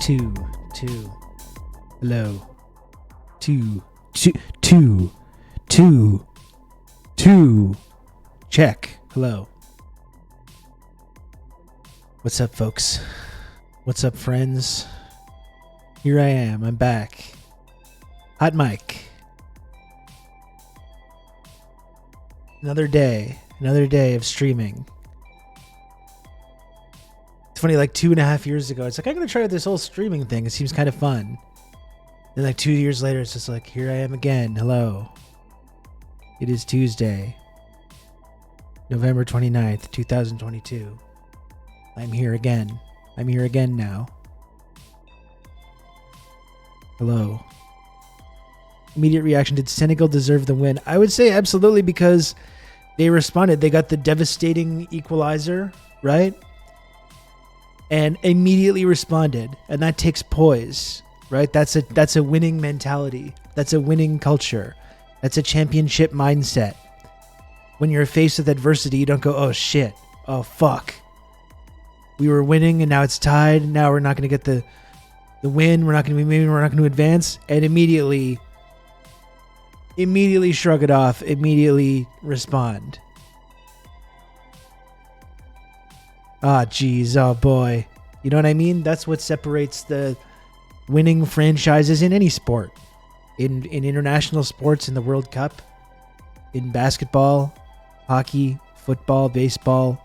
two. Hello. Two. Check. Hello. What's up, folks? What's up, friends? Here I am. I'm back. Hot mic. Another day of streaming. It's funny, like 2.5 years ago, it's like, I'm going to try this whole streaming thing. It seems kind of fun. Then like 2 years later, it's just like, here I am again. Hello. It is Tuesday, November 29th, 2022. I'm here again. I'm here again now. Hello. Immediate reaction. Did Senegal deserve the win? I would say absolutely, because they responded. They got the devastating equalizer, right? And immediately responded. And that takes poise, right? That's a winning mentality. That's a winning culture. That's a championship mindset. When you're faced with adversity, you don't go, oh shit, oh fuck. We were winning and now it's tied. Now we're not going to get the win. We're not going to advance. And immediately shrug it off. Immediately respond. Ah, geez. Oh, boy. You know what I mean? That's what separates the winning franchises in any sport. In international sports, in the World Cup, in basketball, hockey, football, baseball,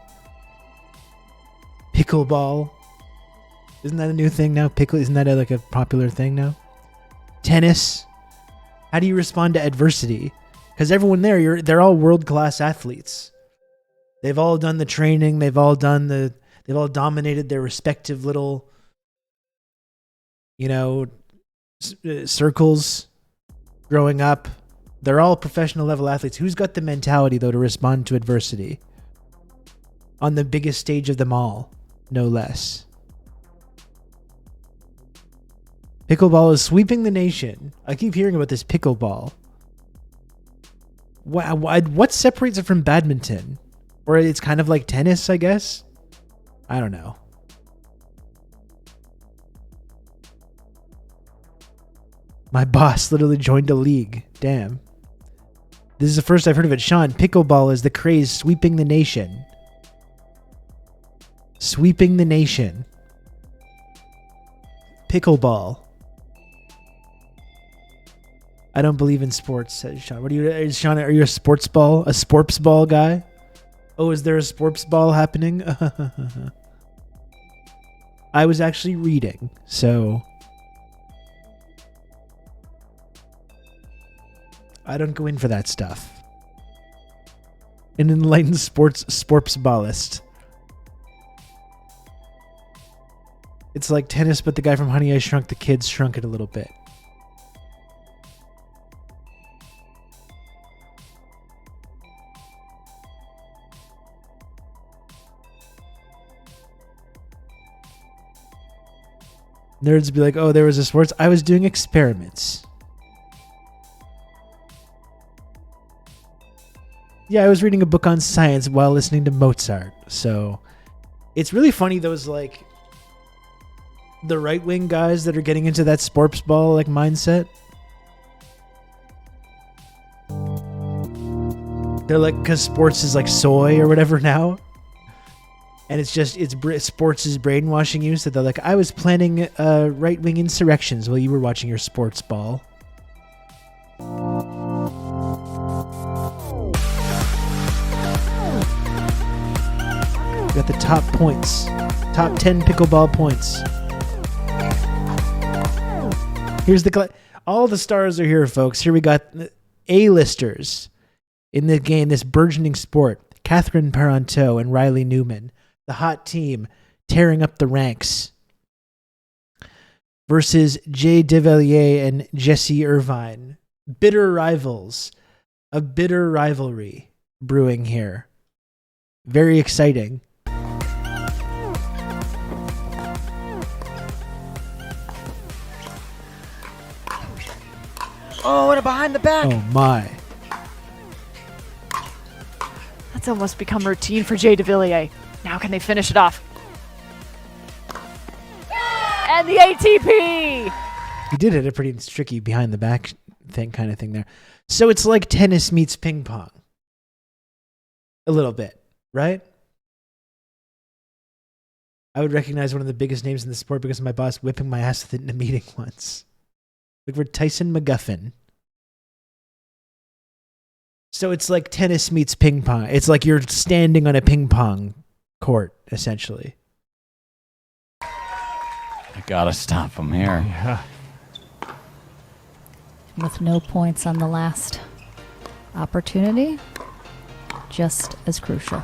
pickleball. Isn't that a new thing now? Isn't that like a popular thing now? Tennis. How do you respond to adversity? Because everyone they're all world-class athletes. They've all done the training. They've all dominated their respective little, circles growing up. They're all professional level athletes. Who's got the mentality, though, to respond to adversity? On the biggest stage of them all, no less. Pickleball is sweeping the nation. I keep hearing about this pickleball. What separates it from badminton? Or it's kind of like tennis, I guess? I don't know. My boss literally joined a league. Damn. This is the first I've heard of it. Sean, pickleball is the craze sweeping the nation. Sweeping the nation. Pickleball. I don't believe in sports, says Sean. Sean, are you a sports ball guy? Oh, is there a sports ball happening? I was actually reading, so I don't go in for that stuff. An enlightened sports ballist. It's like tennis, but the guy from Honey, I Shrunk the Kids shrunk it a little bit. Nerds be like, oh, there was a sports. I was doing experiments. Yeah, I was reading a book on science while listening to Mozart. So it's really funny, those like the right-wing guys that are getting into that sports ball like mindset. They're like, because sports is like soy or whatever now. And sports is brainwashing you. So they're like, I was planning right-wing insurrections while you were watching your sports ball. We got the top points. Top 10 pickleball points. Here's all the stars are here, folks. Here we got A-listers in the game, this burgeoning sport. Catherine Parenteau and Riley Newman. The hot team tearing up the ranks. Versus Jay Devilliers and Jesse Irvine. Bitter rivals. A bitter rivalry brewing here. Very exciting. Oh, and a behind the back. Oh, my. That's almost become routine for Jay Devilliers. Now can they finish it off? And and the ATP. He did hit a pretty tricky behind the back kind of thing there. So it's like tennis meets ping pong. A little bit, right? I would recognize one of the biggest names in the sport because of my boss whipping my ass with it in a meeting once. Like we're Tyson McGuffin. So it's like tennis meets ping pong. It's like you're standing on a ping pong court, essentially. I gotta stop him here. Yeah. With no points on the last opportunity, just as crucial.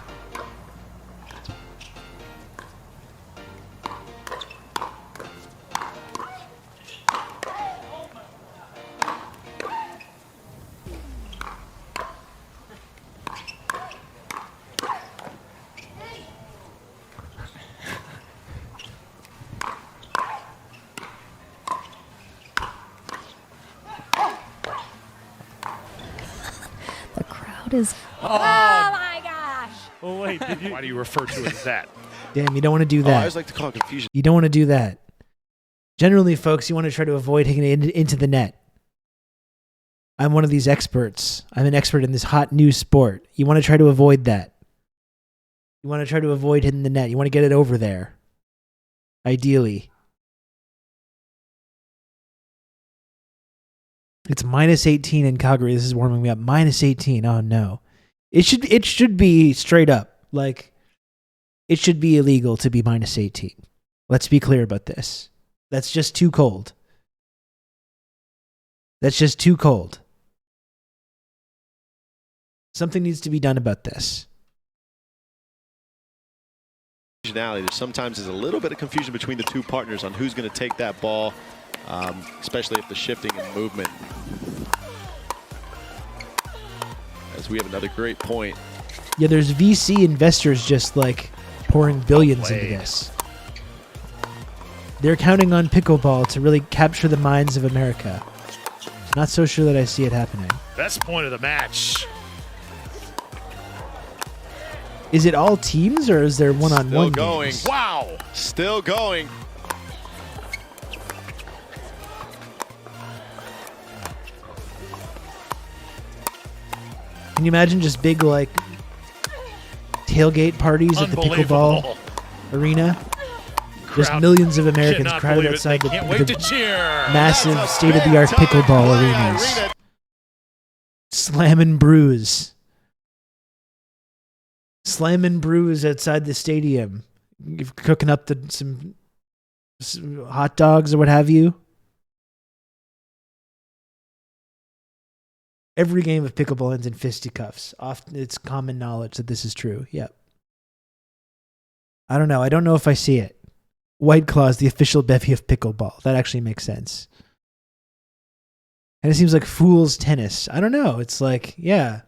The crowd is... Oh my gosh. Oh, wait, why do you refer to it as that? Damn, you don't want to do I that. always like to call it confusion. You don't want to do that. Generally, folks, you want to try to avoid hitting it into the net. I'm one of these experts. I'm an expert in this hot new sport. You want to try to avoid that. You want to try to avoid hitting the net. You want to get it over there. Ideally. It's minus 18 in Calgary. This is warming me up. Minus 18. Oh no. It should be straight up. Like, it should be illegal to be minus 18. Let's be clear about this. That's just too cold. That's just too cold. Something needs to be done about this. There sometimes is a little bit of confusion between the two partners on who's going to take that ball, especially if the shifting and movement. As we have another great point. Yeah, there's VC investors just like pouring billions into this. They're counting on pickleball to really capture the minds of America. Not so sure that I see it happening. Best point of the match. Is it all teams or is there one-on-one Still going. games? Wow. Still going. Can you imagine just big like tailgate parties at the pickleball arena? Just millions of Americans crowded outside the massive state-of-the-art pickleball arenas. Slam and brews. Slam and brews outside the stadium. You're cooking up some hot dogs or what have you. Every game of pickleball ends in fisticuffs. Often it's common knowledge that this is true. Yep. I don't know. I don't know if I see it. White Claw is the official bevy of pickleball. That actually makes sense. And it seems like fool's tennis. I don't know. It's like, yeah.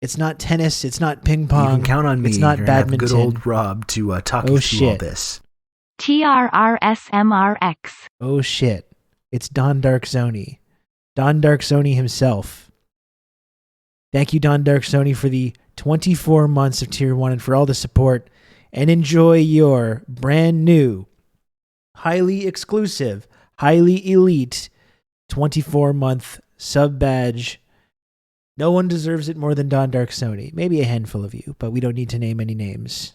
It's not tennis. It's not ping pong. You can count on me. It's not You're gonna have badminton. good old Rob to talk you through all this. TRRS MRX. Oh shit. It's Don Darkzoni. Don Darkzoni himself. Thank you, Don Darkzoni, for the 24 months of Tier 1 and for all the support. And enjoy your brand new, highly exclusive, highly elite 24-month sub badge. No one deserves it more than Don Darkzoni. Maybe a handful of you, but we don't need to name any names.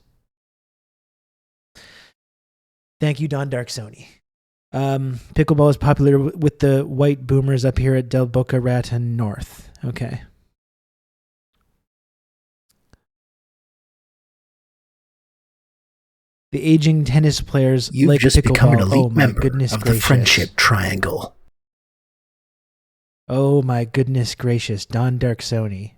Thank you, Don Darkzoni. Pickleball is popular with the white boomers up here at Del Boca Raton North. Okay. The aging tennis players You've like just pickleball. become an elite Oh my member goodness of gracious. the Friendship Triangle. Oh my goodness gracious, Don Darkzoni.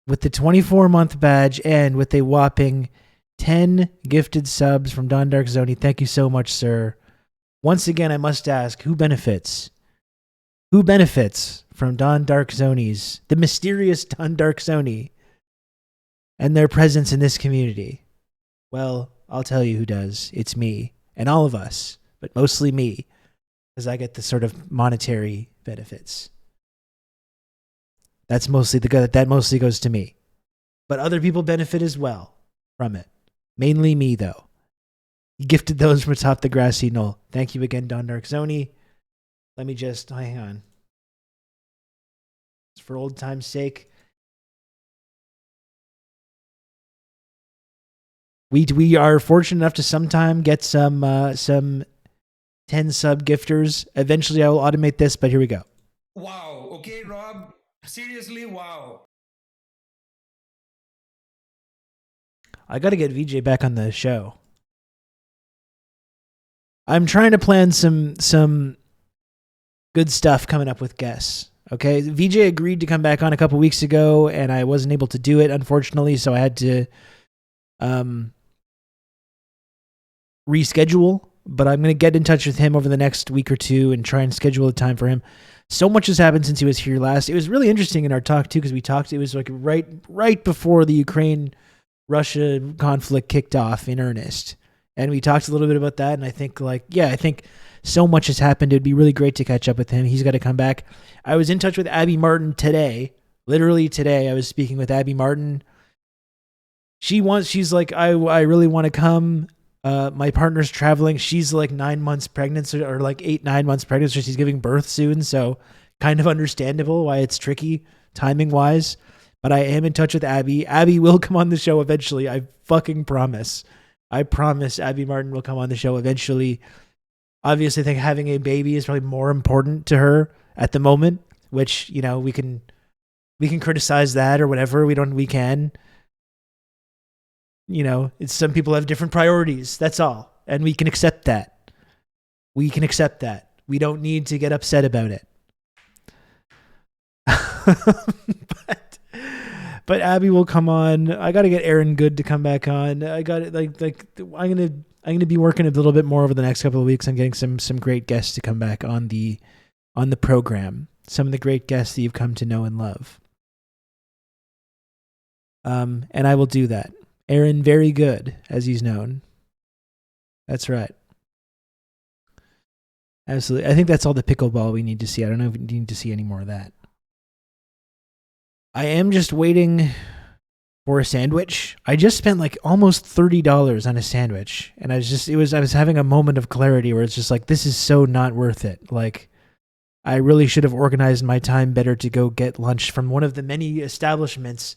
With the 24-month badge and with a whopping 10 gifted subs from Don Darkzoni. Thank you so much, sir. Once again, I must ask, who benefits? Who benefits from Don Darkzoni's, the mysterious Don Darkzoni, and their presence in this community? Well, I'll tell you who does. It's me and all of us, but mostly me, because I get the sort of monetary benefits. That mostly goes to me. But other people benefit as well from it. Mainly me, though. Gifted those from atop the grassy knoll. Thank you again, Don Dark Zoni. Let me just hang on. For old time's sake. We are fortunate enough to sometime get some 10 sub gifters. Eventually I will automate this, but here we go. Wow. Okay, Rob. Seriously, wow. I got to get VJ back on the show. I'm trying to plan some good stuff coming up with guests. Okay, VJ agreed to come back on a couple weeks ago, and I wasn't able to do it, unfortunately, so I had to reschedule. But I'm going to get in touch with him over the next week or two and try and schedule a time for him. So much has happened since he was here last. It was really interesting in our talk too, because we talked. It was like right before the Ukraine-Russia conflict kicked off in earnest, and we talked a little bit about that. And I think I think so much has happened. It'd be really great to catch up with him. He's got to come back. I was in touch with Abby Martin today. Literally today, I was speaking with Abby Martin. She's like, I really want to come. My partner's traveling. She's like 9 months pregnant, or like 8-9 months pregnant, so she's giving birth soon. So kind of understandable why it's tricky timing wise. But I am in touch with Abby. Abby will come on the show eventually. I fucking promise. I promise Abby Martin will come on the show eventually. Obviously, I think having a baby is probably more important to her at the moment, which, you know, we can criticize that or whatever. We can. You know, it's some people have different priorities. That's all. And we can accept that. We can accept that. We don't need to get upset about it. But Abby will come on. I got to get Aaron Good to come back on. I got it. I'm gonna be working a little bit more over the next couple of weeks on getting some great guests to come back on the program. Some of the great guests that you've come to know and love. And I will do that. Aaron Very Good, as he's known. That's right. Absolutely. I think that's all the pickleball we need to see. I don't know if we need to see any more of that. I am just waiting for a sandwich. I just spent like almost $30 on a sandwich, and I was having a moment of clarity where it's just like, this is so not worth it. Like, I really should have organized my time better to go get lunch from one of the many establishments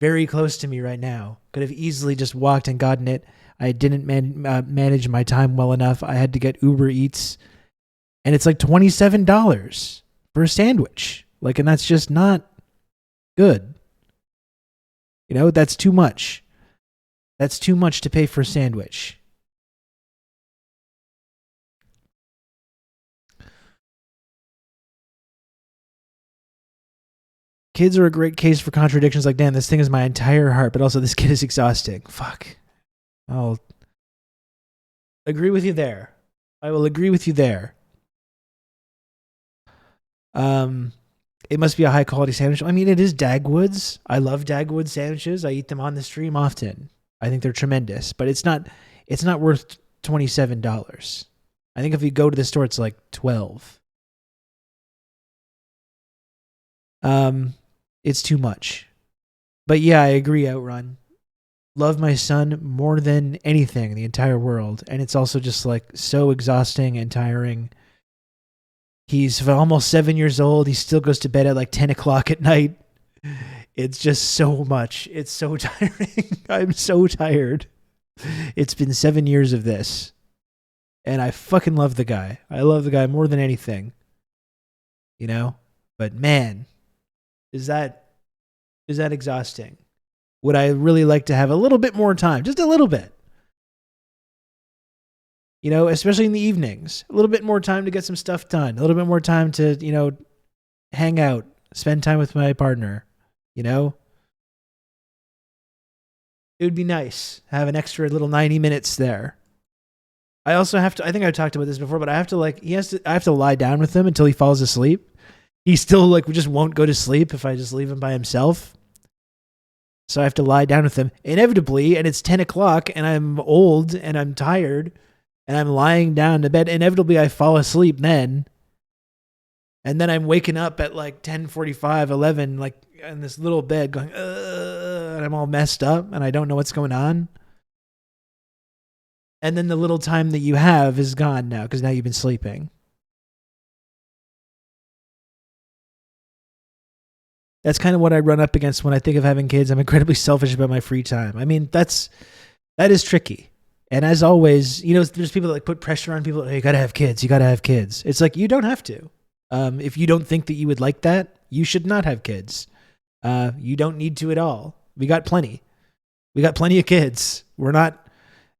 very close to me right now. Could have easily just walked and gotten it. I didn't manage my time well enough. I had to get Uber Eats, and it's like $27 for a sandwich. Like, and that's just not good. You know, that's too much. That's too much to pay for a sandwich. Kids are a great case for contradictions. Like, damn, this thing is my entire heart, but also this kid is exhausting. Fuck. I'll agree with you there. I will agree with you there. It must be a high quality sandwich. I mean, it is Dagwood's. I love Dagwood sandwiches. I eat them on the stream often. I think they're tremendous, but it's not worth $27. I think if you go to the store, it's like $12. It's too much. But yeah, I agree, Outrun. Love my son more than anything in the entire world. And it's also just like so exhausting and tiring. He's almost 7 years old. He still goes to bed at like 10 o'clock at night. It's just so much. It's so tiring. I'm so tired. It's been 7 years of this. And I fucking love the guy. I love the guy more than anything. You know? But man, is that exhausting? Would I really like to have a little bit more time? Just a little bit. You know, especially in the evenings. A little bit more time to get some stuff done. A little bit more time to, you know, hang out, spend time with my partner. You know? It would be nice to have an extra little 90 minutes there. I also have to, I think I talked about this before, but I have to I have to lie down with him until he falls asleep. He still like just won't go to sleep if I just leave him by himself. So I have to lie down with him inevitably, and it's 10 o'clock and I'm old and I'm tired and I'm lying down to bed. Inevitably I fall asleep then. And then I'm waking up at like 10:45, 11, like in this little bed going, and I'm all messed up and I don't know what's going on. And then the little time that you have is gone now because now you've been sleeping. That's kind of what I run up against when I think of having kids. I'm incredibly selfish about my free time. I mean, that is tricky. And as always, there's people that like put pressure on people. Hey, you gotta have kids. You gotta have kids. It's like, you don't have to. If you don't think that you would like that, you should not have kids. You don't need to at all. We got plenty. We got plenty of kids. We're not,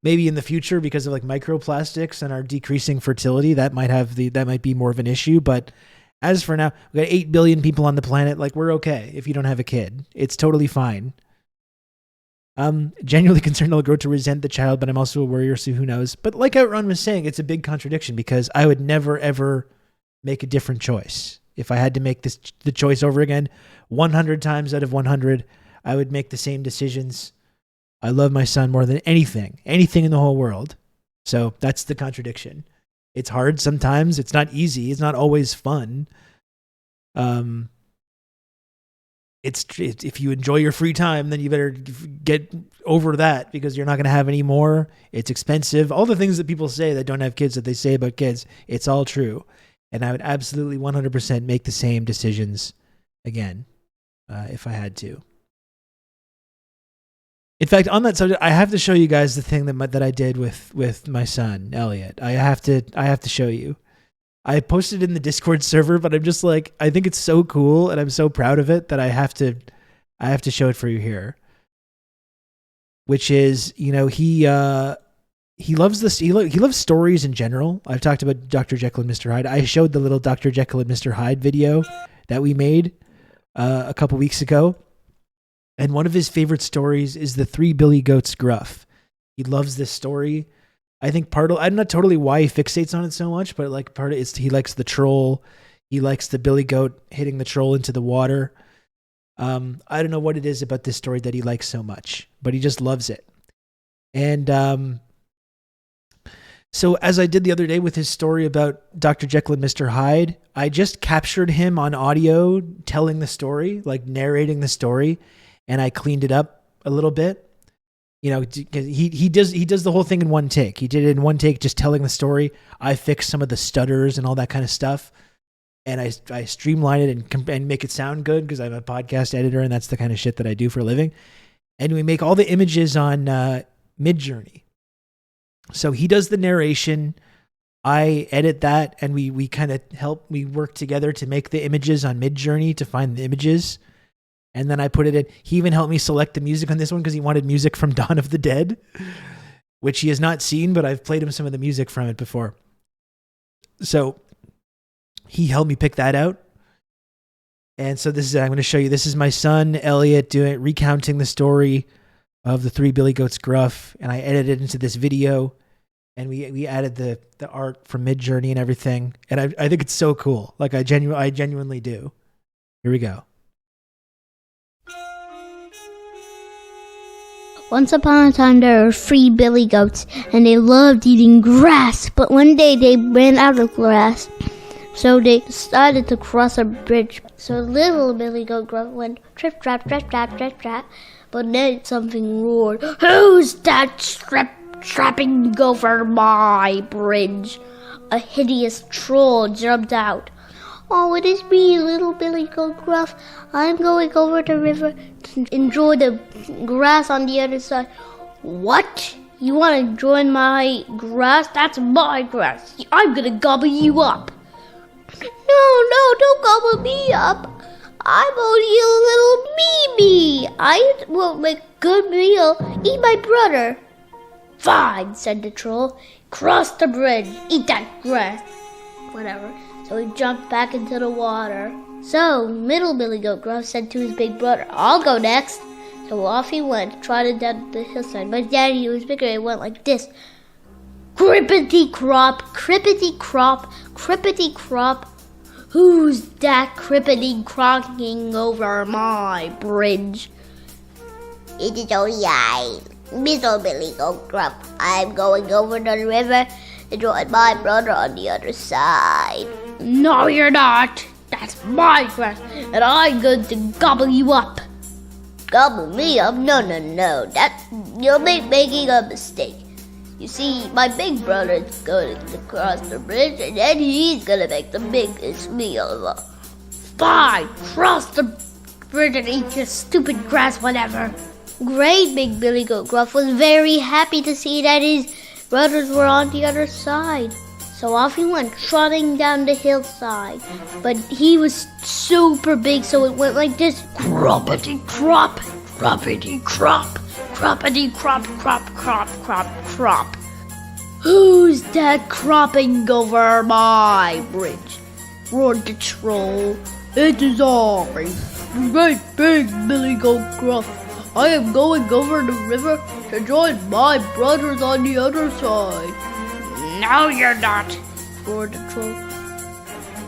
maybe in the future because of like microplastics and our decreasing fertility, that might be more of an issue. But as for now, we got 8 billion people on the planet. Like, we're okay if you don't have a kid. It's totally fine. I'm genuinely concerned I'll grow to resent the child, but I'm also a worrier, so who knows. But like Outrun was saying, it's a big contradiction because I would never, ever make a different choice. If I had to make the choice over again, 100 times out of 100, I would make the same decisions. I love my son more than anything in the whole world. So that's the contradiction. It's hard sometimes. It's not easy. It's not always fun. If you enjoy your free time, then you better get over that because you're not going to have any more. It's expensive. All the things that people say that don't have kids that they say about kids, it's all true. And I would absolutely 100% make the same decisions again if I had to. In fact, on that subject, I have to show you guys the thing that I did with my son, Elliot. I have to show you. I posted it in the Discord server, but I'm just like, I think it's so cool and I'm so proud of it that I have to show it for you here. Which is, he loves this. He loves stories in general. I've talked about Dr. Jekyll and Mr. Hyde. I showed the little Dr. Jekyll and Mr. Hyde video that we made a couple weeks ago. And one of his favorite stories is the 3 Billy Goats Gruff. He loves this story. I think I'm not totally why he fixates on it so much, but like part of it's he likes the troll. He likes the Billy Goat hitting the troll into the water. I don't know what it is about this story that he likes so much, but he just loves it. And so as I did the other day with his story about Dr. Jekyll and Mr. Hyde, I just captured him on audio telling the story, like narrating the story, and I cleaned it up a little bit. He does the whole thing in one take. He did it in one take, just telling the story. I fixed some of the stutters and all that kind of stuff, and I streamline it and make it sound good because I'm a podcast editor and that's the kind of shit that I do for a living. And we make all the images on Midjourney. So he does the narration, I edit that, and we kind of we work together to make the images on Midjourney to find the images. And then I put it in. He even helped me select the music on this one because he wanted music from Dawn of the Dead, which he has not seen, but I've played him some of the music from it before. So he helped me pick that out. And so I'm going to show you. This is my son, Elliot, recounting the story of the 3 Billy Goats Gruff. And I edited it into this video. And we added the art from Midjourney and everything. And I think it's so cool. Like I genuinely do. Here we go. Once upon a time, there were 3 billy goats, and they loved eating grass. But one day, they ran out of grass, so they decided to cross a bridge. So little Billy Goat Gruff went trip, trap, trap, trap, trap, trap. But then something roared, "Who's that trapping over my bridge?" A hideous troll jumped out. "Oh, it is me, little Billy Goat Gruff. I'm going over the river to enjoy the grass on the other side." "What? You want to join my grass? That's my grass. I'm going to gobble you up." No, don't gobble me up. I'm only a little Mimi. I will make a good meal. Eat my brother. "Fine," said the troll. "Cross the bridge. Eat that grass." Whatever. So he jumped back into the water. So little Billy Goat Gruff said to his big brother, "I'll go next." So off he went, trotted down the hillside. But Daddy was bigger. It went like this: "Crippity crop, crippity crop, crippity crop. Who's that crippity crocking over my bridge?" "It is only I, little Billy Goat Gruff. I'm going over the river to join my brother on the other side." "No, you're not. That's my grass, and I'm going to gobble you up." "Gobble me up? No. You're making a mistake. You see, my big brother's going to cross the bridge, and then he's gonna make the biggest meal. Fine, cross the bridge and eat your stupid grass, whatever. Great Big Billy Goat Gruff was very happy to see that his brothers were on the other side. So off he went, trotting down the hillside. But he was super big, so it went like this. Croppity-crop, croppity-crop, croppity-crop, crop. Who's that cropping over my bridge? Roared the troll. It is I, Great Big Billy Goat Gruff. I am going over the river to join my brothers on the other side. No, you're not, roared the troll.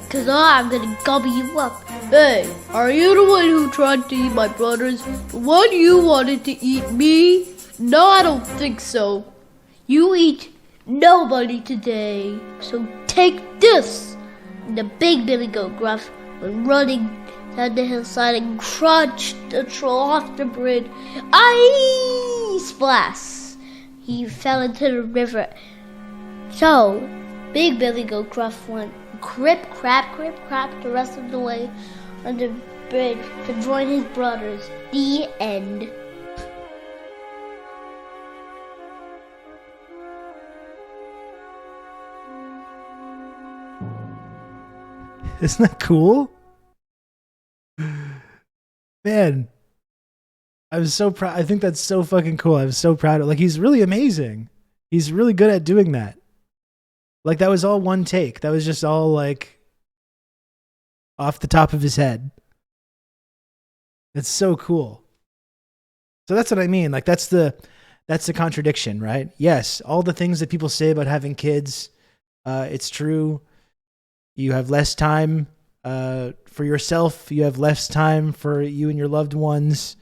'Cause I'm gonna gobble you up. Hey, are you the one who tried to eat my brothers? The one you wanted to eat me? No, I don't think so. You eat nobody today. So take this. And the Big Billy Goat Gruff went running down the hillside and crunched the troll off the bridge. Aye! Splash! He fell into the river. So, Big Billy Goat Gruff went crap the rest of the way on the bridge to join his brothers. The end. Isn't that cool? Man, I'm so proud. I think that's so fucking cool. I'm so proud of. Like, he's really amazing. He's really good at doing that. Like, that was all one take. That was just all like off the top of his head. It's so cool. So that's what I mean. Like, that's the contradiction, right? Yes, all the things that people say about having kids, it's true. You have less time for yourself. You have less time for you and your loved ones.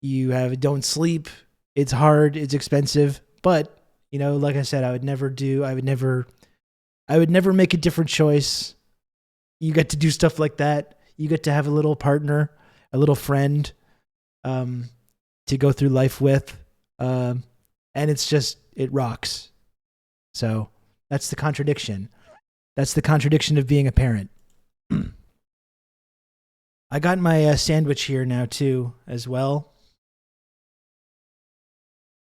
You don't sleep. It's hard. It's expensive. But, you know, like I said, I would never make a different choice. You get to do stuff like that. You get to have a little partner, a little friend, to go through life with. And it rocks. So that's the contradiction. That's the contradiction of being a parent. I got my sandwich here now too, as well.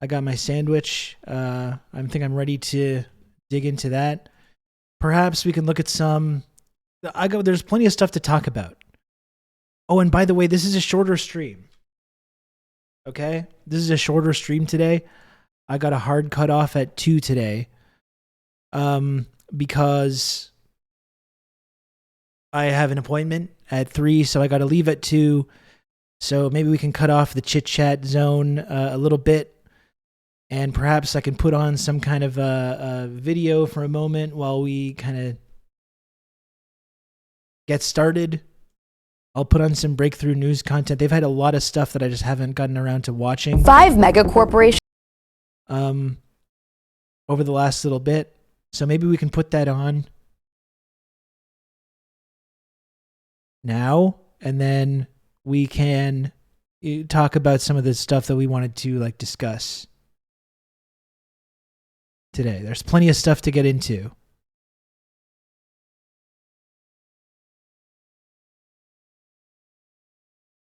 I got my sandwich. I think I'm ready to dig into that. Perhaps we can look at some. There's plenty of stuff to talk about. Oh, and by the way, this is a shorter stream. Okay, this is a shorter stream today. I got a hard cut off at 2 today. Because I have an appointment at 3, so I got to leave at 2. So maybe we can cut off the chit chat zone a little bit, and perhaps I can put on some kind of a video for a moment while we kind of get started. I'll put on some breakthrough news content. They've had a lot of stuff that I just haven't gotten around to watching. 5 mega corporations. Over the last little bit. So maybe we can put that on now, and then we can talk about some of the stuff that we wanted to like discuss today. There's plenty of stuff to get into.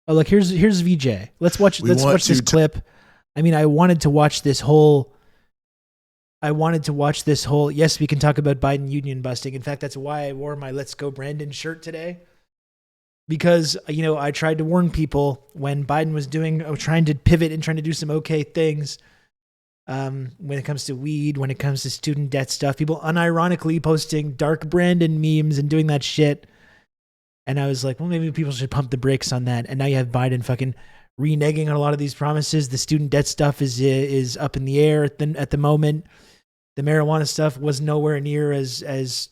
Oh, look, here's VJ. Let's watch this clip. I mean, I wanted to watch this whole. Yes, we can talk about Biden union busting. In fact, that's why I wore my Let's Go Brandon shirt today. Because, you know, I tried to warn people when Biden was trying to pivot and trying to do some okay things. When it comes to weed, when it comes to student debt stuff, people unironically posting dark Brandon memes and doing that shit. And I was like, well, maybe people should pump the brakes on that. And now you have Biden fucking reneging on a lot of these promises. The student debt stuff is up in the air at the moment. The marijuana stuff was nowhere near as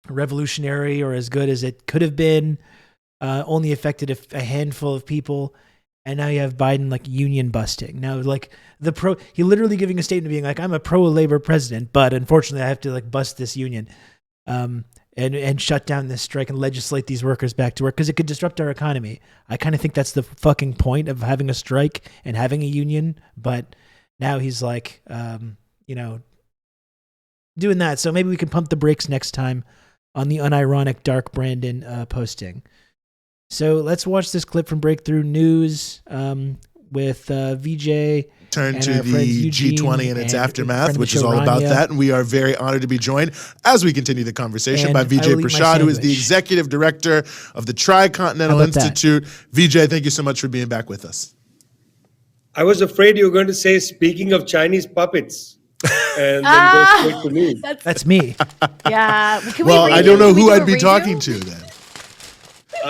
revolutionary or as good as it could have been. Only affected a handful of people. And now you have Biden like union busting. Now, like he literally giving a statement being like, I'm a pro-labor president, but unfortunately I have to like bust this union and shut down this strike and legislate these workers back to work because it could disrupt our economy. I kind of think that's the fucking point of having a strike and having a union, but now he's like, doing that. So maybe we can pump the brakes next time on the unironic Dark Brandon posting. So let's watch this clip from Breakthrough News with VJ. Turn to the G20 and its aftermath, which is all about that. And we are very honored to be joined as we continue the conversation by Vijay Prashad, who is the executive director of the Tri-Continental Institute. Vijay, thank you so much for being back with us. I was afraid you were going to say, speaking of Chinese puppets. And then go straight to me. That's me. Yeah. Well, I don't know who I'd be talking to then.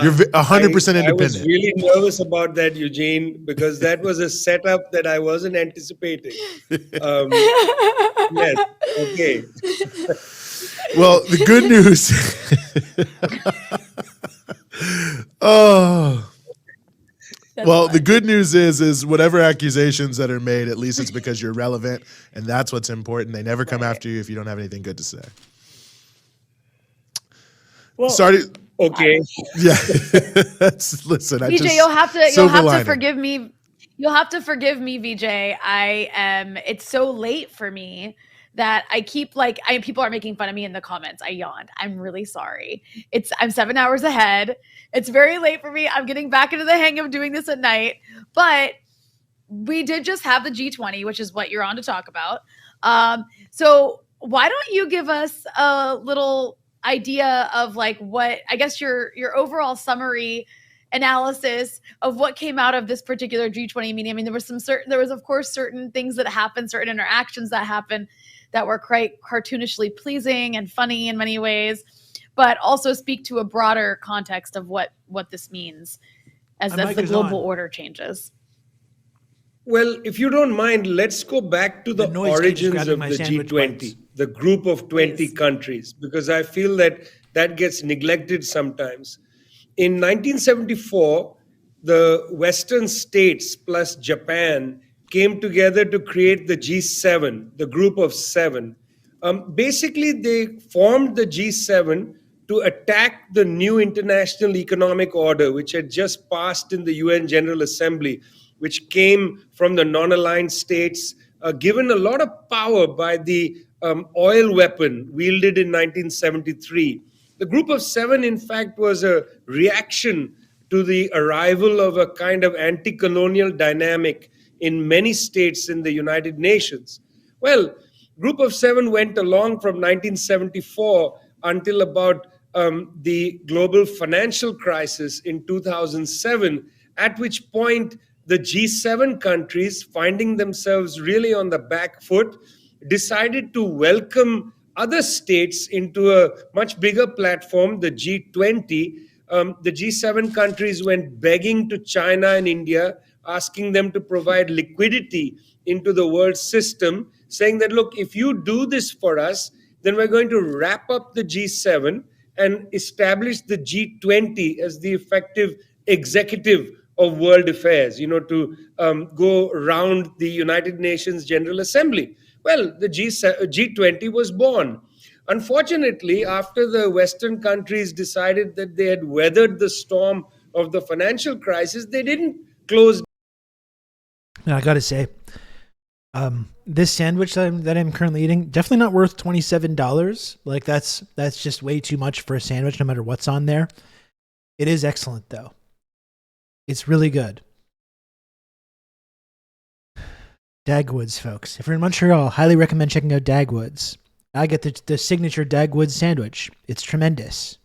You're 100% independent. I was really nervous about that, Eugene, because that was a setup that I wasn't anticipating. Yes, okay. Well, the good news. The good news is whatever accusations that are made, at least it's because you're relevant, and that's what's important. They never come after you if you don't have anything good to say. Well, sorry. Okay. Yeah. Listen, VJ, you'll have to forgive me. You'll have to forgive me, VJ. It's so late for me that I keep people are making fun of me in the comments. I yawned. I'm really sorry. I'm 7 hours ahead. It's very late for me. I'm getting back into the hang of doing this at night. But we did just have the G20, which is what you're on to talk about. So why don't you give us a little idea of what I guess your overall summary analysis of what came out of this particular G20 meeting. I mean, there was of course certain things that happened, certain interactions that happened that were quite cartoonishly pleasing and funny in many ways, but also speak to a broader context of what this means as the global order changes. Well, if you don't mind, let's go back to the origins of the G20, the group of 20 countries, because I feel that gets neglected sometimes. In 1974, the Western states plus Japan came together to create the G7, the group of seven. Basically, they formed the G7 to attack the new international economic order, which had just passed in the UN General Assembly, which came from the non-aligned states, given a lot of power by the oil weapon wielded in 1973. The group of seven, in fact, was a reaction to the arrival of a kind of anti-colonial dynamic in many states in the United Nations. Well, group of seven went along from 1974 until about the global financial crisis in 2007, at which point the G7 countries, finding themselves really on the back foot, decided to welcome other states into a much bigger platform, the G20. The G7 countries went begging to China and India, asking them to provide liquidity into the world system, saying that, look, if you do this for us, then we're going to wrap up the G7 and establish the G20 as the effective executive of world affairs, to go around the United Nations General Assembly. Well, the G20 was born. Unfortunately, after the Western countries decided that they had weathered the storm of the financial crisis, they didn't close. Now, I got to say, this sandwich that I'm currently eating, definitely not worth $27. That's just way too much for a sandwich, no matter what's on there. It is excellent, though. It's really good. Dagwoods, folks. If you're in Montreal, highly recommend checking out Dagwoods. I get the signature Dagwoods sandwich. It's tremendous.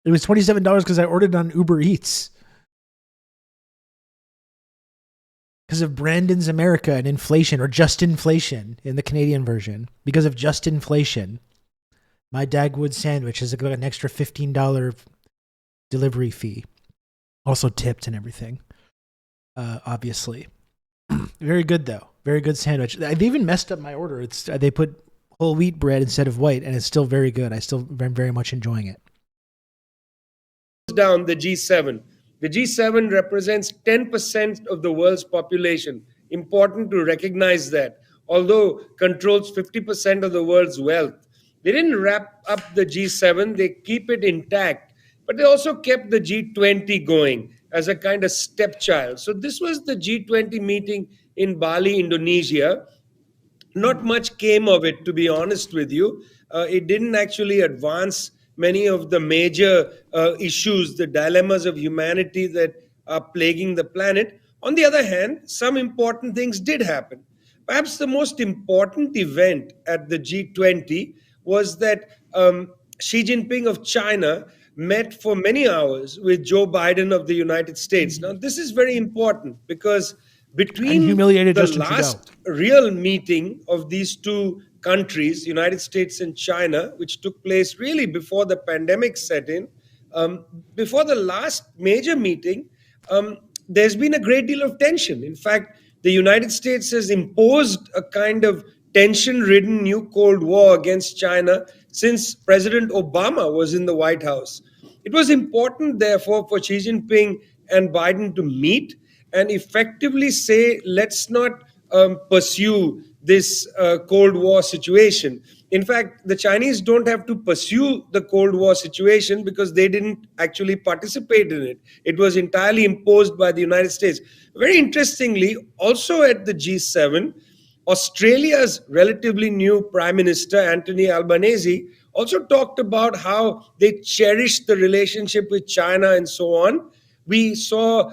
It was $27 because I ordered it on Uber Eats. Because of Brandon's America and inflation, or just inflation in the Canadian version. Because of just inflation, my Dagwoods sandwich has got an extra $15 delivery fee. Also tipped and everything. Obviously. Very good, though. Very good sandwich. They even messed up my order. They put whole wheat bread instead of white, and it's still very good. I still am very much enjoying it. Down the G7. The G7 represents 10% of the world's population. Important to recognize that. Although controls 50% of the world's wealth. They didn't wrap up the G7. They keep it intact. But they also kept the G20 going as a kind of stepchild. So this was the G20 meeting in Bali, Indonesia. Not much came of it, to be honest with you. It didn't actually advance many of the major issues, the dilemmas of humanity that are plaguing the planet. On the other hand, some important things did happen. Perhaps the most important event at the G20 was that Xi Jinping of China met for many hours with Joe Biden of the United States. Now, this is very important because between the last real meeting of these two countries, United States and China, which took place really before the pandemic set in, before the last major meeting, there's been a great deal of tension. In fact, the United States has imposed a kind of tension-ridden new Cold War against China since President Obama was in the White House. It was important, therefore, for Xi Jinping and Biden to meet and effectively say, let's not pursue this Cold War situation. In fact, the Chinese don't have to pursue the Cold War situation because they didn't actually participate in it. It was entirely imposed by the United States. Very interestingly, also at the G7, Australia's relatively new Prime Minister, Anthony Albanese, also talked about how they cherish the relationship with China and so on. We saw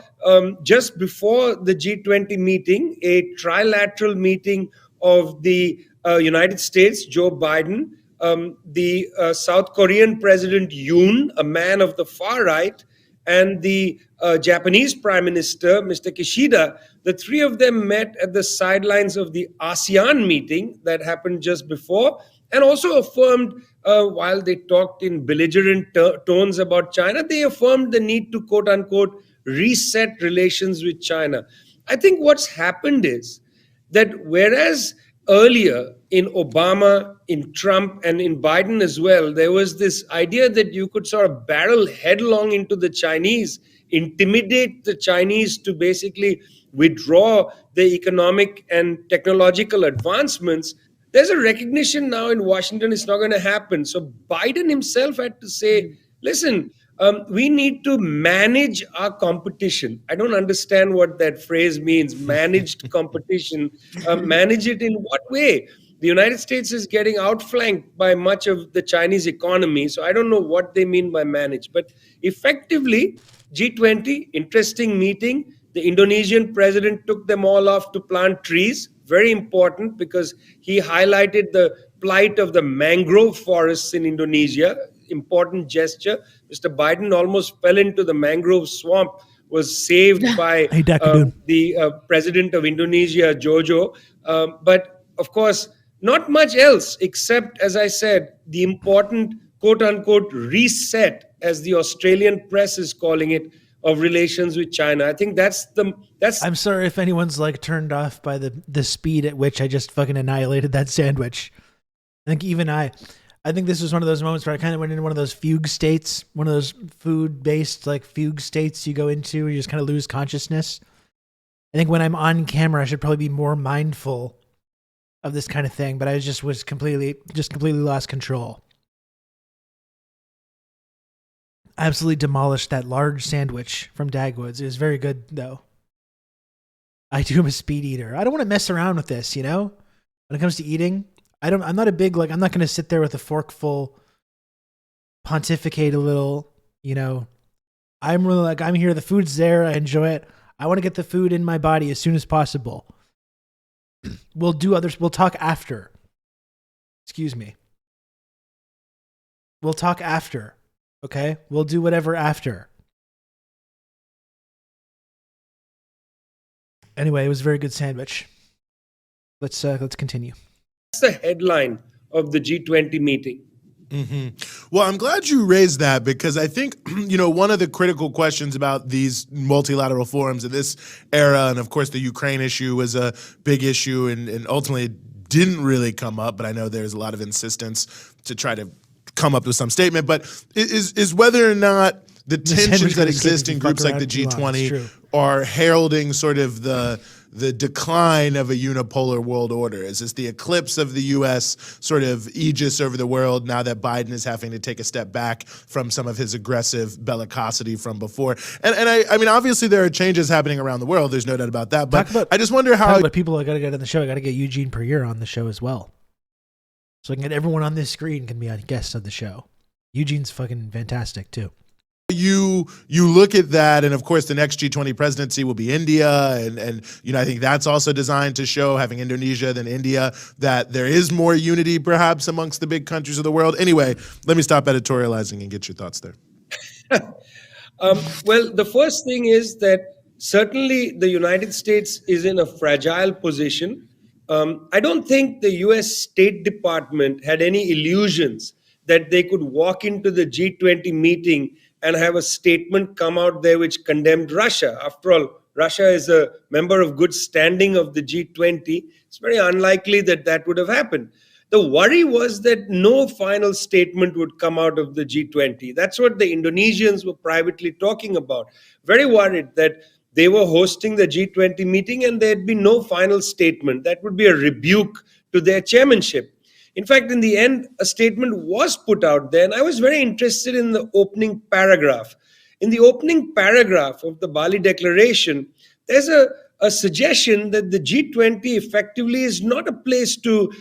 just before the G20 meeting, a trilateral meeting of the United States, Joe Biden, the South Korean President Yoon, a man of the far right, and the Japanese Prime Minister, Mr. Kishida. The three of them met at the sidelines of the ASEAN meeting that happened just before, and also affirmed, while they talked in belligerent tones about China, they affirmed the need to, quote unquote, reset relations with China. I think what's happened is that whereas earlier in Obama, in Trump, and in Biden as well, there was this idea that you could sort of barrel headlong into the Chinese, intimidate the Chinese to basically withdraw the economic and technological advancements. There's a recognition now in Washington it's not going to happen. So Biden himself had to say, listen, we need to manage our competition. I don't understand what that phrase means, managed competition. Manage it in what way? The United States is getting outflanked by much of the Chinese economy. So I don't know what they mean by manage. But effectively, G20, interesting meeting. The Indonesian president took them all off to plant trees. Very important because he highlighted the plight of the mangrove forests in Indonesia. Important gesture. Mr. Biden almost fell into the mangrove swamp, was saved by the president of Indonesia, Jojo. But of course, not much else except, as I said, the important quote-unquote reset, as the Australian press is calling it, of relations with China. I think that's. I'm sorry if anyone's like turned off by the speed at which I just fucking annihilated that sandwich. I think even I think this was one of those moments where I kind of went into one of those fugue states, one of those food-based like fugue states you go into where you just kind of lose consciousness. I think when I'm on camera, I should probably be more mindful of this kind of thing, but I was completely lost control. I absolutely demolished that large sandwich from Dagwood's. It was very good though. I do am a speed eater. I don't want to mess around with this, you know? When it comes to eating, I'm not a big, like, I'm not going to sit there with a forkful, pontificate a little, you know. I'm really like, I'm here, the food's there, I enjoy it. I want to get the food in my body as soon as possible. We'll talk after. Excuse me. We'll talk after. Okay? We'll do whatever after. Anyway, it was a very good sandwich. Let's continue. That's the headline of the G20 meeting. Mm-hmm. Well, I'm glad you raised that because I think, you know, one of the critical questions about these multilateral forums in this era, and of course the Ukraine issue was a big issue and ultimately didn't really come up, but I know there's a lot of insistence to try to come up with some statement, but is whether or not the tensions that exist in groups like the G20 are heralding sort of the the decline of a unipolar world order? Is this the eclipse of the U.S. sort of aegis over the world now that Biden is having to take a step back from some of his aggressive bellicosity from before? And I mean, obviously there are changes happening around the world. There's no doubt about that. But I just wonder how. But people I got to get on the show. I got to get Eugene Perrier on the show as well, so I can get everyone on this screen can be a guest of the show. Eugene's fucking fantastic too. You look at that, and of course the next G20 presidency will be India, and you know, I think that's also designed to show, having Indonesia than India, that there is more unity perhaps amongst the big countries of the world. Anyway, let me stop editorializing and get your thoughts there. Well, the first thing is that certainly the United States is in a fragile position. I don't think the US State Department had any illusions that they could walk into the G20 meeting and have a statement come out there which condemned Russia. After all, Russia is a member of good standing of the G20. It's very unlikely that that would have happened. The worry was that no final statement would come out of the G20. That's what the Indonesians were privately talking about. Very worried that they were hosting the G20 meeting and there'd be no final statement. That would be a rebuke to their chairmanship. In fact, in the end, a statement was put out there, and I was very interested in the opening paragraph. In the opening paragraph of the Bali Declaration, there's a suggestion that the G20 effectively is not a place to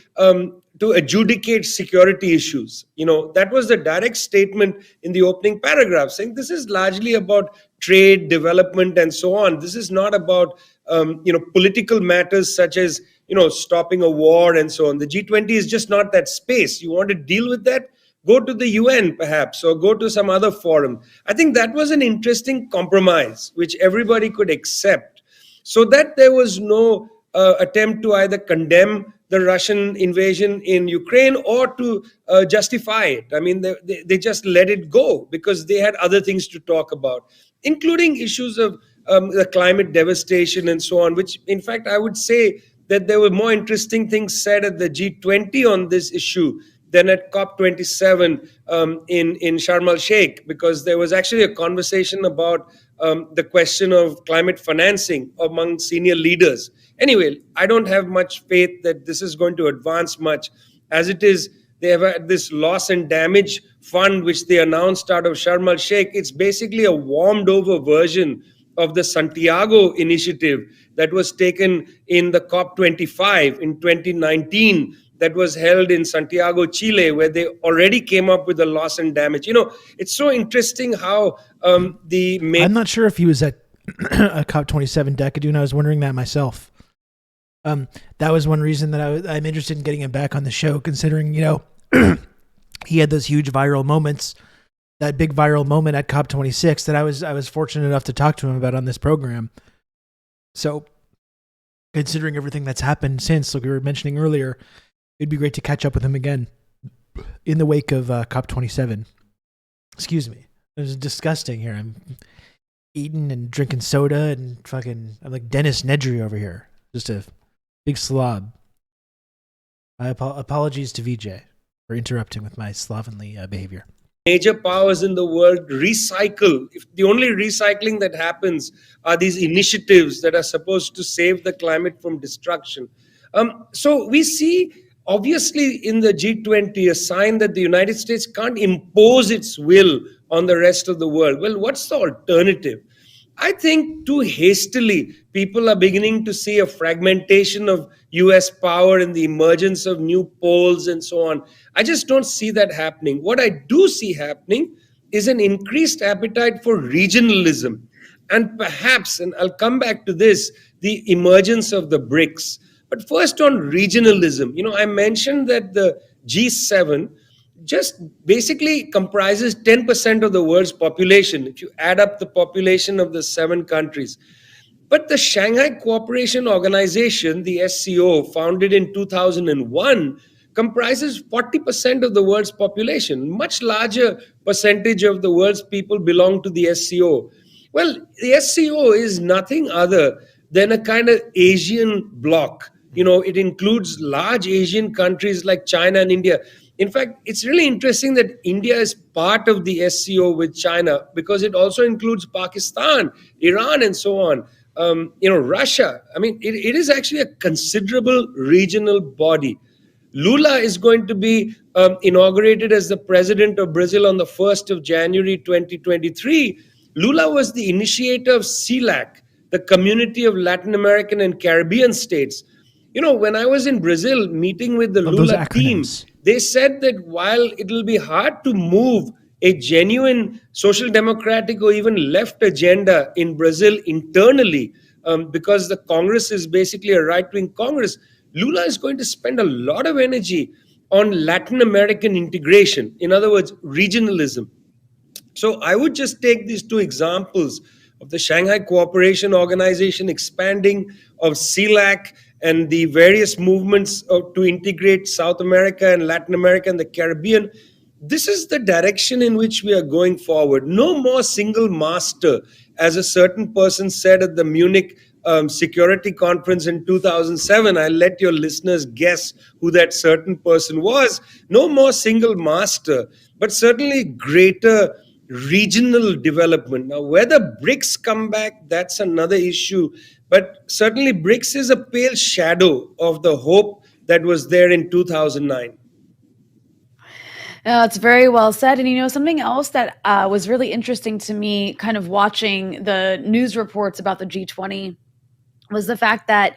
adjudicate security issues. You know, that was the direct statement in the opening paragraph, saying this is largely about trade, development, and so on. This is not about political matters such as stopping a war and so on. The G20 is just not that space. You want to deal with that? Go to the UN perhaps, or go to some other forum. I think that was an interesting compromise which everybody could accept, so that there was no attempt to either condemn the Russian invasion in Ukraine or to justify it. I mean, they just let it go because they had other things to talk about, including issues of the climate devastation and so on, which in fact I would say that there were more interesting things said at the G20 on this issue than at COP27 in Sharm el-Sheikh, because there was actually a conversation about the question of climate financing among senior leaders. Anyway, I don't have much faith that this is going to advance much. As it is, they have had this loss and damage fund which they announced out of Sharm el-Sheikh. It's basically a warmed over version of the Santiago initiative that was taken in the COP25 in 2019 that was held in Santiago, Chile, where they already came up with the loss and damage. You know, it's so interesting how I'm not sure if he was at a COP27 Decadune. I was wondering that myself. That was one reason that I'm interested in getting him back on the show, considering, he had those huge viral moments, that big viral moment at COP26 that I was fortunate enough to talk to him about on this program. So considering everything that's happened since, like we were mentioning earlier, it'd be great to catch up with him again in the wake of COP27. Excuse me. It was disgusting here. I'm eating and drinking soda and I'm like Dennis Nedry over here. Just a big slob. Apologies to VJ for interrupting with my slovenly behavior. Major powers in the world recycle. If the only recycling that happens are these initiatives that are supposed to save the climate from destruction. So we see, obviously, in the G20, a sign that the United States can't impose its will on the rest of the world. Well, what's the alternative? I think too hastily, people are beginning to see a fragmentation of US power and the emergence of new poles and so on. I just don't see that happening. What I do see happening is an increased appetite for regionalism. And perhaps, and I'll come back to this, the emergence of the BRICS. But first on regionalism, I mentioned that the G7 just basically comprises 10% of the world's population, if you add up the population of the 7 countries. But the Shanghai Cooperation Organization, the SCO, founded in 2001, comprises 40% of the world's population. Much larger percentage of the world's people belong to the SCO. Well, the SCO is nothing other than a kind of Asian bloc. It includes large Asian countries like China and India. In fact, it's really interesting that India is part of the SCO with China because it also includes Pakistan, Iran, and so on. Russia, I mean, it is actually a considerable regional body. Lula is going to be inaugurated as the president of Brazil on the 1st of January 2023. Lula was the initiator of CELAC, the Community of Latin American and Caribbean States. When I was in Brazil meeting with the Lula team, they said that while it will be hard to move a genuine social democratic or even left agenda in Brazil internally, because the Congress is basically a right-wing Congress, Lula is going to spend a lot of energy on Latin American integration, in other words, regionalism. So I would just take these two examples of the Shanghai Cooperation Organization expanding, of CELAC, and the various movements to integrate South America and Latin America and the Caribbean. This is the direction in which we are going forward. No more single master, as a certain person said at the Munich security conference in 2007. I'll let your listeners guess who that certain person was. No more single master, but certainly greater regional development. Now, whether BRICS come back, that's another issue. But certainly BRICS is a pale shadow of the hope that was there in 2009. It's very well said. And something else that was really interesting to me, kind of watching the news reports about the G20, was the fact that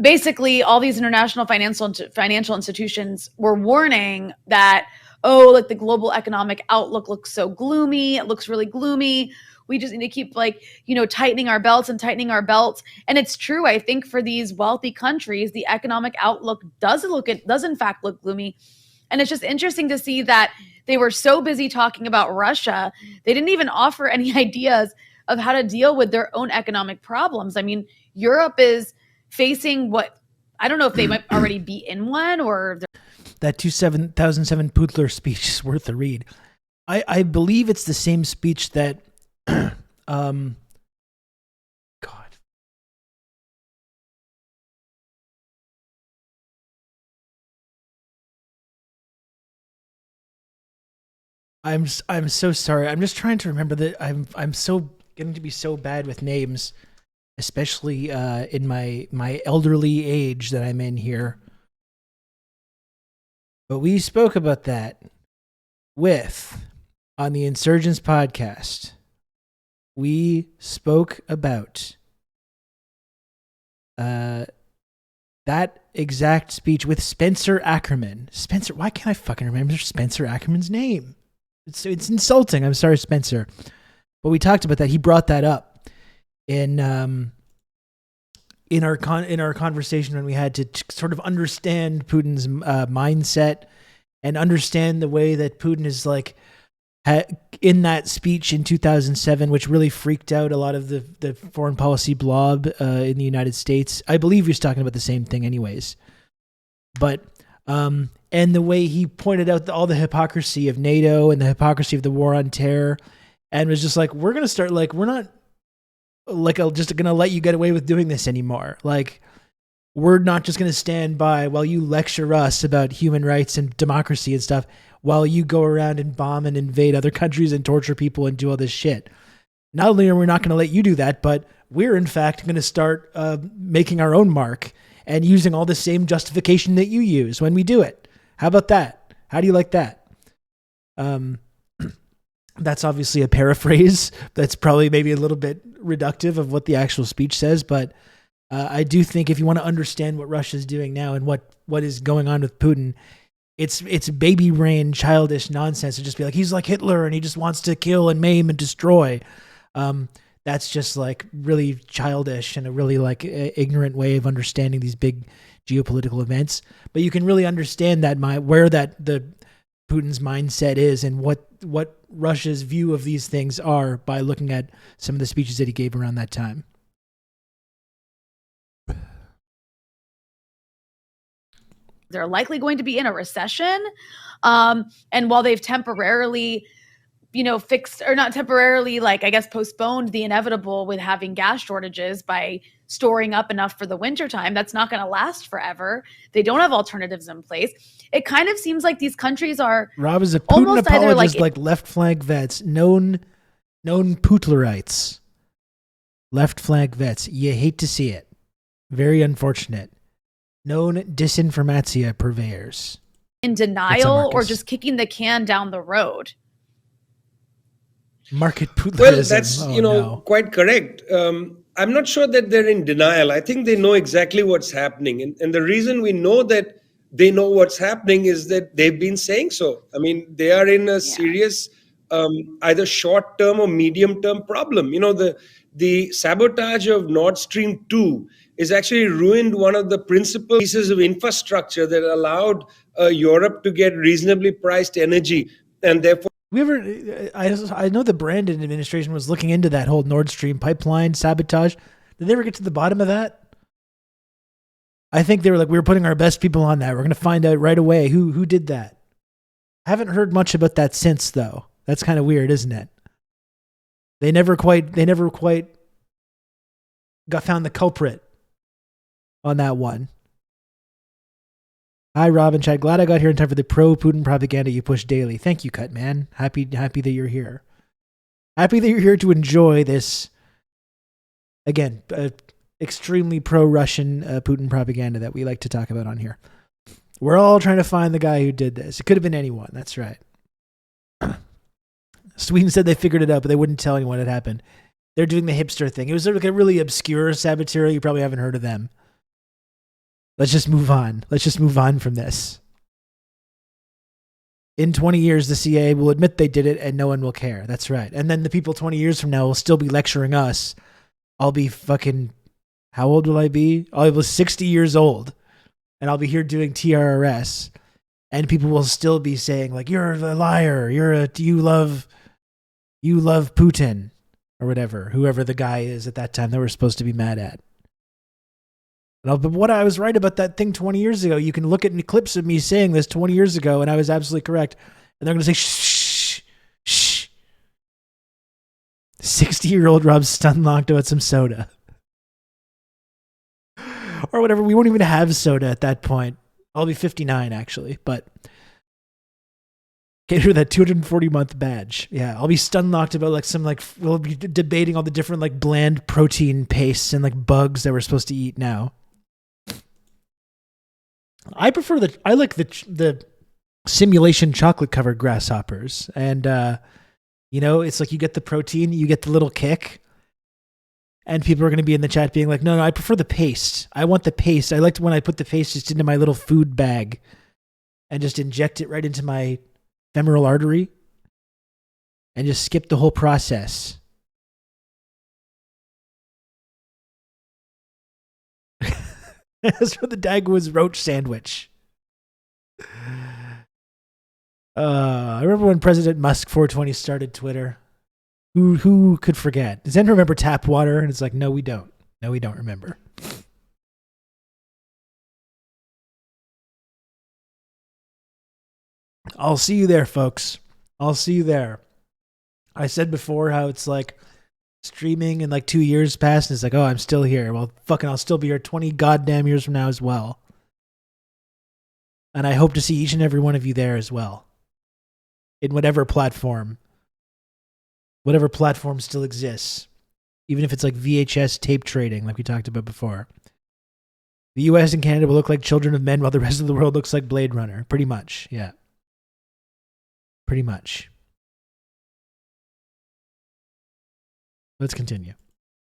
basically all these international financial institutions were warning that, like the global economic outlook looks so gloomy. It looks really gloomy. We just need to keep tightening our belts. And it's true. I think for these wealthy countries, the economic outlook does in fact look gloomy. And it's just interesting to see that they were so busy talking about Russia, they didn't even offer any ideas of how to deal with their own economic problems. I mean, Europe is facing I don't know if they might already be in one or... That 2007 Putler speech is worth a read. I believe it's the same speech that... God. I'm so sorry. I'm just trying to remember that I'm so getting to be so bad with names, especially in my elderly age that I'm in here. But we spoke about that on the Insurgents podcast. We spoke about that exact speech with Spencer Ackerman. Spencer, why can't I fucking remember Spencer Ackerman's name? It's insulting. I'm sorry, Spencer. But we talked about that. He brought that up in our conversation when we had to sort of understand Putin's mindset and understand the way that Putin is in that speech in 2007, which really freaked out a lot of the foreign policy blob in the United States. I believe he was talking about the same thing anyways. But and the way he pointed out all the hypocrisy of NATO and the hypocrisy of the war on terror, and was just like, we're going to start, we're not just going to let you get away with doing this anymore. We're not just going to stand by while you lecture us about human rights and democracy and stuff, while you go around and bomb and invade other countries and torture people and do all this shit. Not only are we not going to let you do that, but we're in fact going to start making our own mark and using all the same justification that you use when we do it. How about that? How do you like that? That's obviously a paraphrase. That's probably maybe a little bit reductive of what the actual speech says, but I do think if you want to understand what Russia's doing now and what is going on with Putin, it's baby brain, childish nonsense to just be like, he's like Hitler and he just wants to kill and maim and destroy. That's just really childish and a really ignorant way of understanding these big geopolitical events. But you can really understand where the Putin's mindset is and what Russia's view of these things are by looking at some of the speeches that he gave around that time. They're likely going to be in a recession. And while they've temporarily, fixed, or not temporarily, postponed the inevitable with having gas shortages by storing up enough for the wintertime, that's not going to last forever. They don't have alternatives in place. It kind of seems like these countries are... Rob is a Putin apologist, left flank vets, known Putlerites. Left flank vets. You hate to see it. Very unfortunate. Known disinformatia purveyors. In denial or just kicking the can down the road? Market putinalism. Well, that's, quite correct. I'm not sure that they're in denial. I think they know exactly what's happening. And the reason we know that they know what's happening is that they've been saying so. I mean, they are in a serious either short-term or medium-term problem. The sabotage of Nord Stream 2 is actually ruined one of the principal pieces of infrastructure that allowed Europe to get reasonably priced energy, and therefore I know the Brandon administration was looking into that whole Nord Stream pipeline sabotage. Did they ever get to the bottom of that? I think they were like, we were putting our best people on that. We're going to find out right away who did that. I haven't heard much about that since, though. That's kind of weird, isn't it? They never quite got found the culprit on that one. Hi, Rob and Chad. Glad I got here in time for the pro-Putin propaganda you push daily. Thank you, Cut Man. Happy that you're here. Happy that you're here to enjoy this, again, extremely pro-Russian Putin propaganda that we like to talk about on here. We're all trying to find the guy who did this. It could have been anyone. That's right. Sweden said they figured it out, but they wouldn't tell anyone it happened. They're doing the hipster thing. It was like a really obscure saboteur. You probably haven't heard of them. Let's just move on. Let's just move on from this. In 20 years, the CIA will admit they did it and no one will care. That's right. And then the people 20 years from now will still be lecturing us. I'll be fucking, how old will I be? I was 60 years old and I'll be here doing TRRS and people will still be saying like, you're a liar. You love Putin or whatever, whoever the guy is at that time that we're supposed to be mad at. But what I was right about that thing 20 years ago, you can look at clips of me saying this 20 years ago, and I was absolutely correct. And they're going to say, shh, shh. 60-year-old Rob's stun-locked about some soda. Or whatever. We won't even have soda at that point. I'll be 59, actually. But get rid of that 240-month badge. Yeah, I'll be stun-locked about we'll be debating all the different like bland protein pastes and like bugs that we're supposed to eat now. I like the simulation chocolate covered grasshoppers. And, it's like you get the protein, you get the little kick. And people are going to be in the chat being like, no, I prefer the paste. I want the paste. I liked when I put the paste just into my little food bag and just inject it right into my femoral artery and just skip the whole process. As for the Dagwood's roach sandwich. I remember when President Musk 420 started Twitter. Who could forget? Does anyone remember tap water? And it's like, no, we don't. No, we don't remember. I'll see you there, folks. I'll see you there. I said before how it's like streaming and like 2 years past and it's like, oh, I'm still here. Well, fucking I'll still be here 20 goddamn years from now as well. And I hope to see each and every one of you there as well. In whatever platform still exists. Even if it's like VHS tape trading like we talked about before. The US and Canada will look like children of men while the rest of the world looks like Blade Runner. Pretty much, yeah. Pretty much. Let's continue.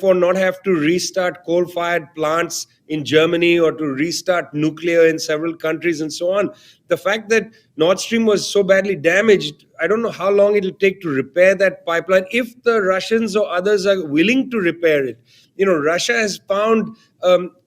For not have to restart coal-fired plants in Germany or to restart nuclear in several countries and so on. The fact that Nord Stream was so badly damaged, I don't know how long it'll take to repair that pipeline if the Russians or others are willing to repair it. Russia has found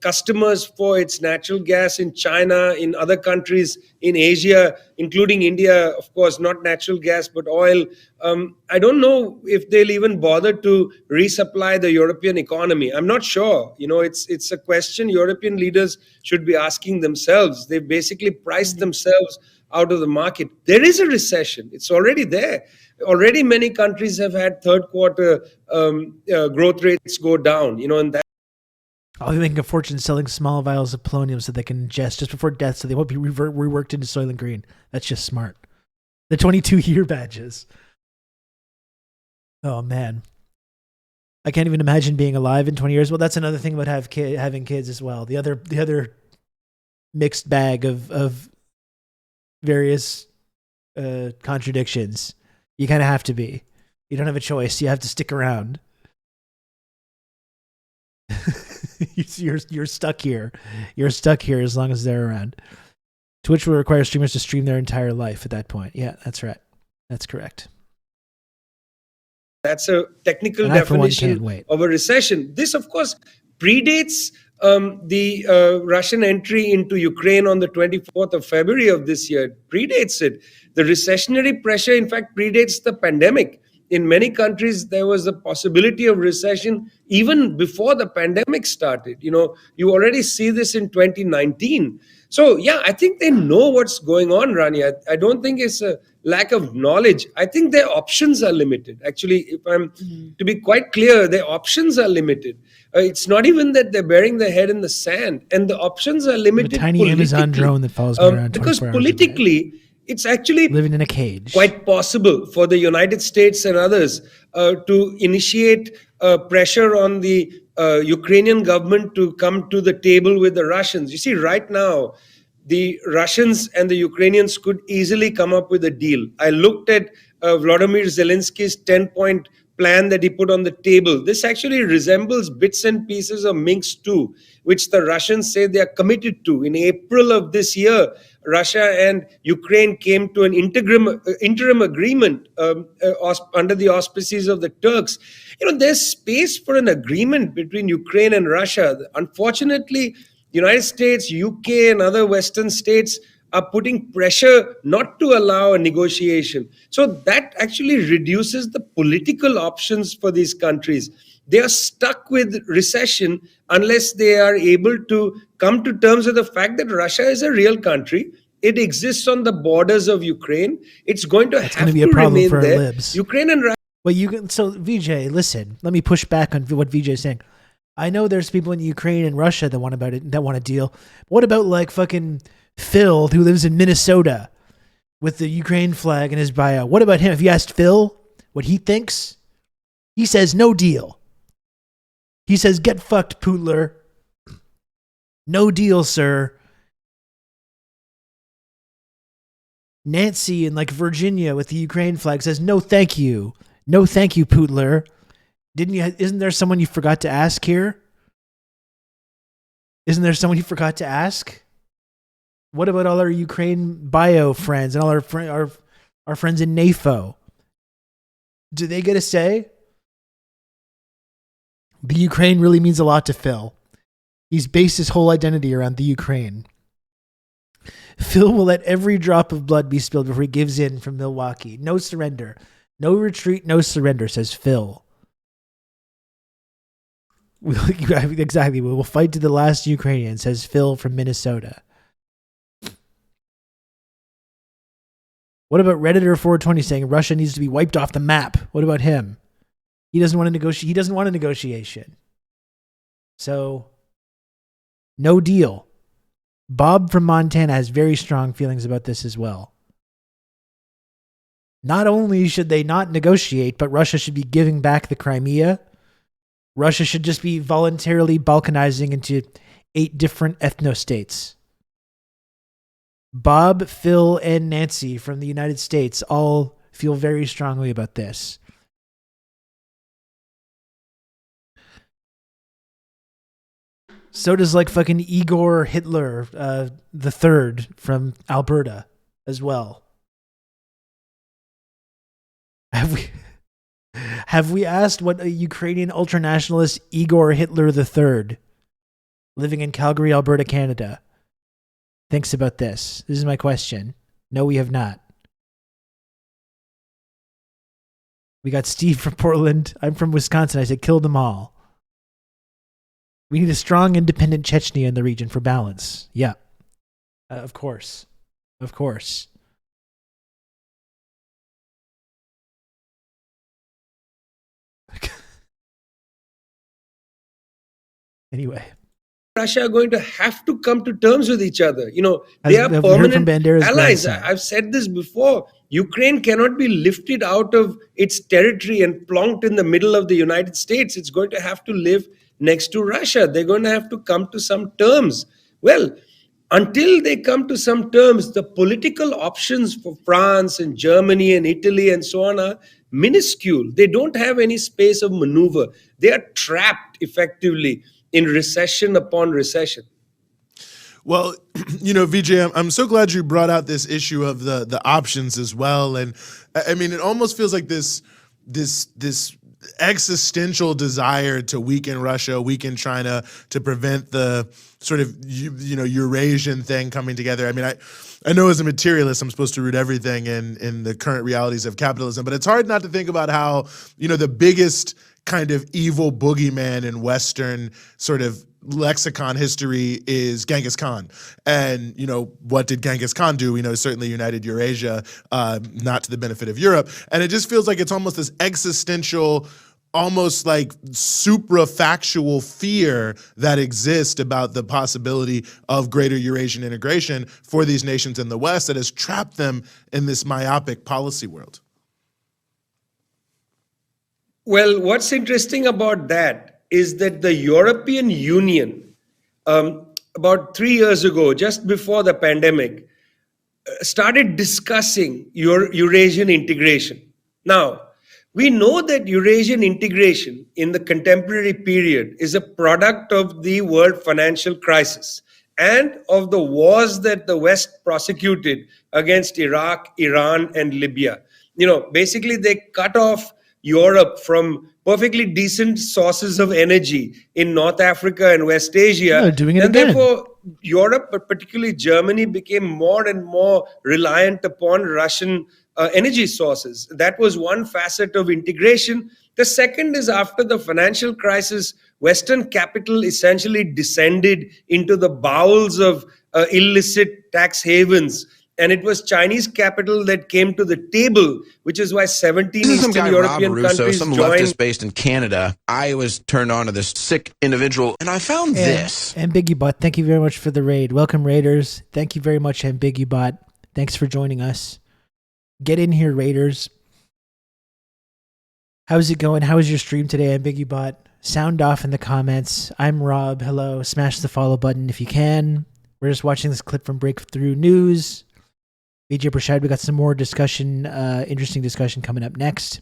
customers for its natural gas in China, in other countries in Asia, including India, of course, not natural gas, but oil. I don't know if they'll even bother to resupply the European economy. I'm not sure. It's a question European leaders should be asking themselves. They've basically priced themselves out of the market. There is a recession. It's already there. Already many countries have had third quarter growth rates go down, and that. I'll be making a fortune selling small vials of polonium so they can ingest just before death so they won't be reworked into Soylent Green. That's just smart. The 22-year badges. Oh, man. I can't even imagine being alive in 20 years. Well, that's another thing about having kids as well. The other mixed bag of various contradictions. You kind of have to be. You don't have a choice. You have to stick around. You're stuck here. You're stuck here as long as they're around. Twitch will require streamers to stream their entire life at that point. Yeah, that's right. That's correct. That's a technical definition of a recession. This, of course, predates the Russian entry into Ukraine on the 24th of February of this year. It predates it. The recessionary pressure, in fact, predates the pandemic. In many countries, there was a possibility of recession even before the pandemic started. You already see this in 2019. So, yeah, I think they know what's going on, Rani. I don't think it's a lack of knowledge. I think their options are limited. Actually, if I'm to be quite clear, their options are limited. It's not even that they're burying their head in the sand, and the options are limited. A tiny Amazon drone that follows me around 24 because politically, it's actually living in a cage. Quite possible for the United States and others to initiate pressure on the Ukrainian government to come to the table with the Russians. You see, right now, the Russians and the Ukrainians could easily come up with a deal. I looked at Vladimir Zelensky's 10-point plan that he put on the table. This actually resembles bits and pieces of Minsk II, which the Russians say they are committed to. In April of this year, Russia and Ukraine came to an interim agreement under the auspices of the Turks. There's space for an agreement between Ukraine and Russia. Unfortunately, United States, UK, and other Western states are putting pressure not to allow a negotiation. So that actually reduces the political options for these countries. They are stuck with recession unless they are able to come to terms with the fact that Russia is a real country. It exists on the borders of Ukraine. It's going to have to remain there. Libs. Ukraine and Russia. Well, so VJ, listen. Let me push back on what VJ is saying. I know there's people in Ukraine and Russia that want a deal. What about like fucking Phil, who lives in Minnesota, with the Ukraine flag in his bio? What about him? If you asked Phil what he thinks, he says no deal. He says, get fucked, Pootler. No deal, sir. Nancy in like Virginia with the Ukraine flag says, no thank you. No thank you, Pootler. Isn't there someone you forgot to ask here? Isn't there someone you forgot to ask? What about all our Ukraine bio friends and all our friends in NAFO? Do they get a say? The Ukraine really means a lot to Phil. He's based his whole identity around the Ukraine. Phil will let every drop of blood be spilled before he gives in from Milwaukee. No surrender. No retreat, no surrender, says Phil. Exactly. We will fight to the last Ukrainian, says Phil from Minnesota. What about Redditor 420 saying Russia needs to be wiped off the map? What about him? He doesn't want to negotiate. He doesn't want a negotiation. So, no deal. Bob from Montana has very strong feelings about this as well. Not only should they not negotiate, but Russia should be giving back the Crimea. Russia should just be voluntarily balkanizing into 8 different ethno-states. Bob, Phil, and Nancy from the United States all feel very strongly about this. So does like fucking Igor Hitler the Third from Alberta as well. Have we asked what a Ukrainian ultranationalist Igor Hitler III, living in Calgary, Alberta, Canada, thinks about this? This is my question. No, we have not. We got Steve from Portland. I'm from Wisconsin. I said kill them all. We need a strong, independent Chechnya in the region for balance. Yeah. Of course. Of course. Anyway. Russia are going to have to come to terms with each other. They are permanent allies. I've said this before. Ukraine cannot be lifted out of its territory and plonked in the middle of the United States. It's going to have to live next to Russia. They're going to have to come to some terms. Well, until they come to some terms, the political options for France and Germany and Italy and so on are minuscule. They don't have any space of maneuver. They are trapped effectively in recession upon recession. Well, Vijay, I'm so glad you brought out this issue of the options as well. And I mean, it almost feels like this existential desire to weaken Russia, weaken China, to prevent the sort of Eurasian thing coming together. I mean, I know as a materialist, I'm supposed to root everything in the current realities of capitalism, but it's hard not to think about how the biggest kind of evil boogeyman in Western sort of lexicon history is Genghis Khan. And, what did Genghis Khan do? We know certainly united Eurasia, not to the benefit of Europe. And it just feels like it's almost this existential, almost like suprafactual fear that exists about the possibility of greater Eurasian integration for these nations in the West that has trapped them in this myopic policy world. Well, what's interesting about that is that the European Union, about 3 years ago, just before the pandemic, started discussing Eurasian integration. Now, we know that Eurasian integration in the contemporary period is a product of the world financial crisis and of the wars that the West prosecuted against Iraq, Iran, and Libya. Basically, they cut off Europe from perfectly decent sources of energy in North Africa and West Asia. Therefore, Europe, but particularly Germany, became more and more reliant upon Russian energy sources. That was one facet of integration. The second is, after the financial crisis, Western capital essentially descended into the bowels of illicit tax havens. And it was Chinese capital that came to the table, which is why 17 Eastern European countries some joined. leftist based in Canada. I was turned on to this sick individual, and I found this. Ambiguibot, thank you very much for the raid. Welcome, Raiders. Thank you very much, Ambiguibot. Thanks for joining us. Get in here, Raiders. How's it going? How was your stream today, Ambiguibot? Sound off in the comments. I'm Rob. Hello. Smash the follow button if you can. We're just watching this clip from Breakthrough News. BJ Prashad, we got some more discussion, interesting discussion coming up next.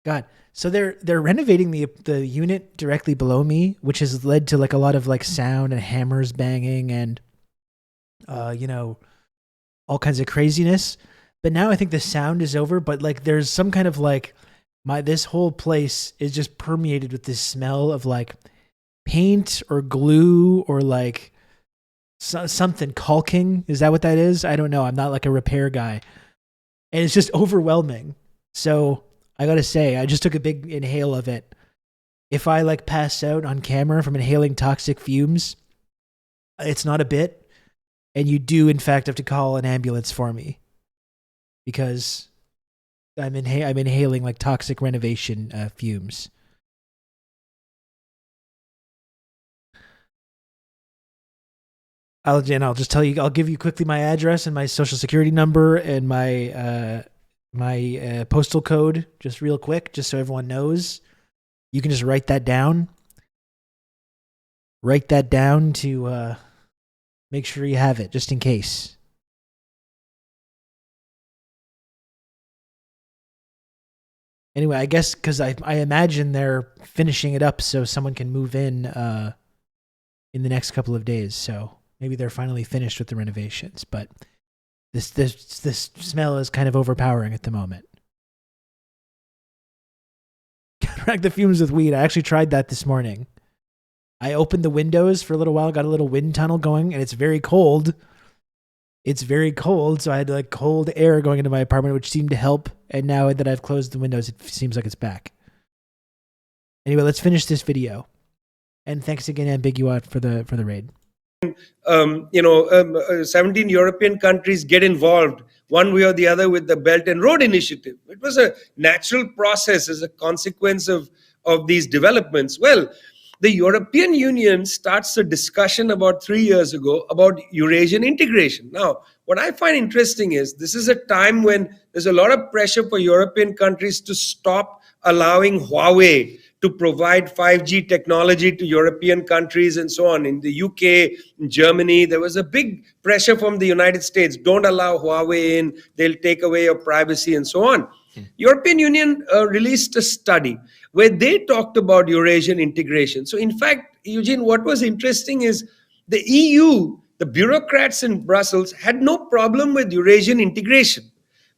God, so they're renovating the unit directly below me, which has led to like a lot of like sound and hammers banging and all kinds of craziness. But now I think the sound is over, but like there's some kind of like this whole place is just permeated with this smell of like paint or glue or like something caulking. Is that what that is? I don't know. I'm not like a repair guy. And it's just overwhelming. So I gotta say, I just took a big inhale of it. If I like pass out on camera from inhaling toxic fumes, it's not a bit. And you do in fact have to call an ambulance for me. Because I'm inhaling like toxic renovation fumes. I'll just tell you. I'll give you quickly my address and my social security number and my postal code, just real quick, just so everyone knows. You can just write that down. Write that down to make sure you have it, just in case. Anyway, I guess because I imagine they're finishing it up so someone can move in the next couple of days. So. Maybe they're finally finished with the renovations, but this smell is kind of overpowering at the moment. Counteract the fumes with weed. I actually tried that this morning. I opened the windows for a little while, got a little wind tunnel going, and it's very cold. It's very cold, so I had like cold air going into my apartment, which seemed to help. And now that I've closed the windows, it seems like it's back. Anyway, let's finish this video. And thanks again, Ambiguat, for the raid. 17 European countries get involved one way or the other with the Belt and Road Initiative. It was a natural process as a consequence of these developments. Well, the European Union starts a discussion about 3 years ago about Eurasian integration. Now, what I find interesting is this is a time when there's a lot of pressure for European countries to stop allowing Huawei to provide 5G technology to European countries and so on. In the UK, in Germany, there was a big pressure from the United States. Don't allow Huawei in, they'll take away your privacy and so on. European Union released a study where they talked about Eurasian integration. So in fact, Eugene, what was interesting is the EU, the bureaucrats in Brussels had no problem with Eurasian integration.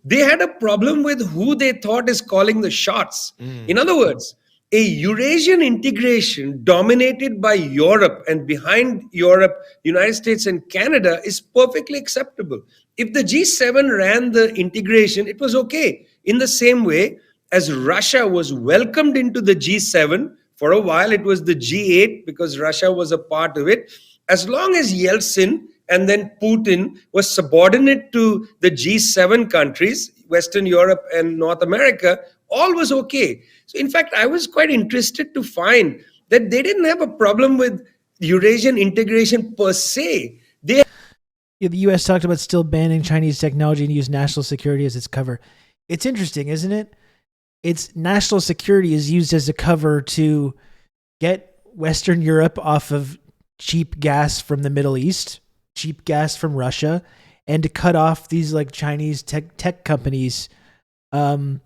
They had a problem with who they thought is calling the shots. In other words, a Eurasian integration dominated by Europe and behind Europe, United States and Canada is perfectly acceptable. If the G7 ran the integration, it was okay. In the same way as Russia was welcomed into the G7, for a while it was the G8 because Russia was a part of it. As long as Yeltsin and then Putin was subordinate to the G7 countries, Western Europe and North America, all was okay. So in fact, I was quite interested to find that they didn't have a problem with Eurasian integration per se. The U.S. talked about still banning Chinese technology and use national security as its cover. It's interesting, isn't it? It's national security is used as a cover to get Western Europe off of cheap gas from the Middle East, cheap gas from Russia, and to cut off these like Chinese tech companies and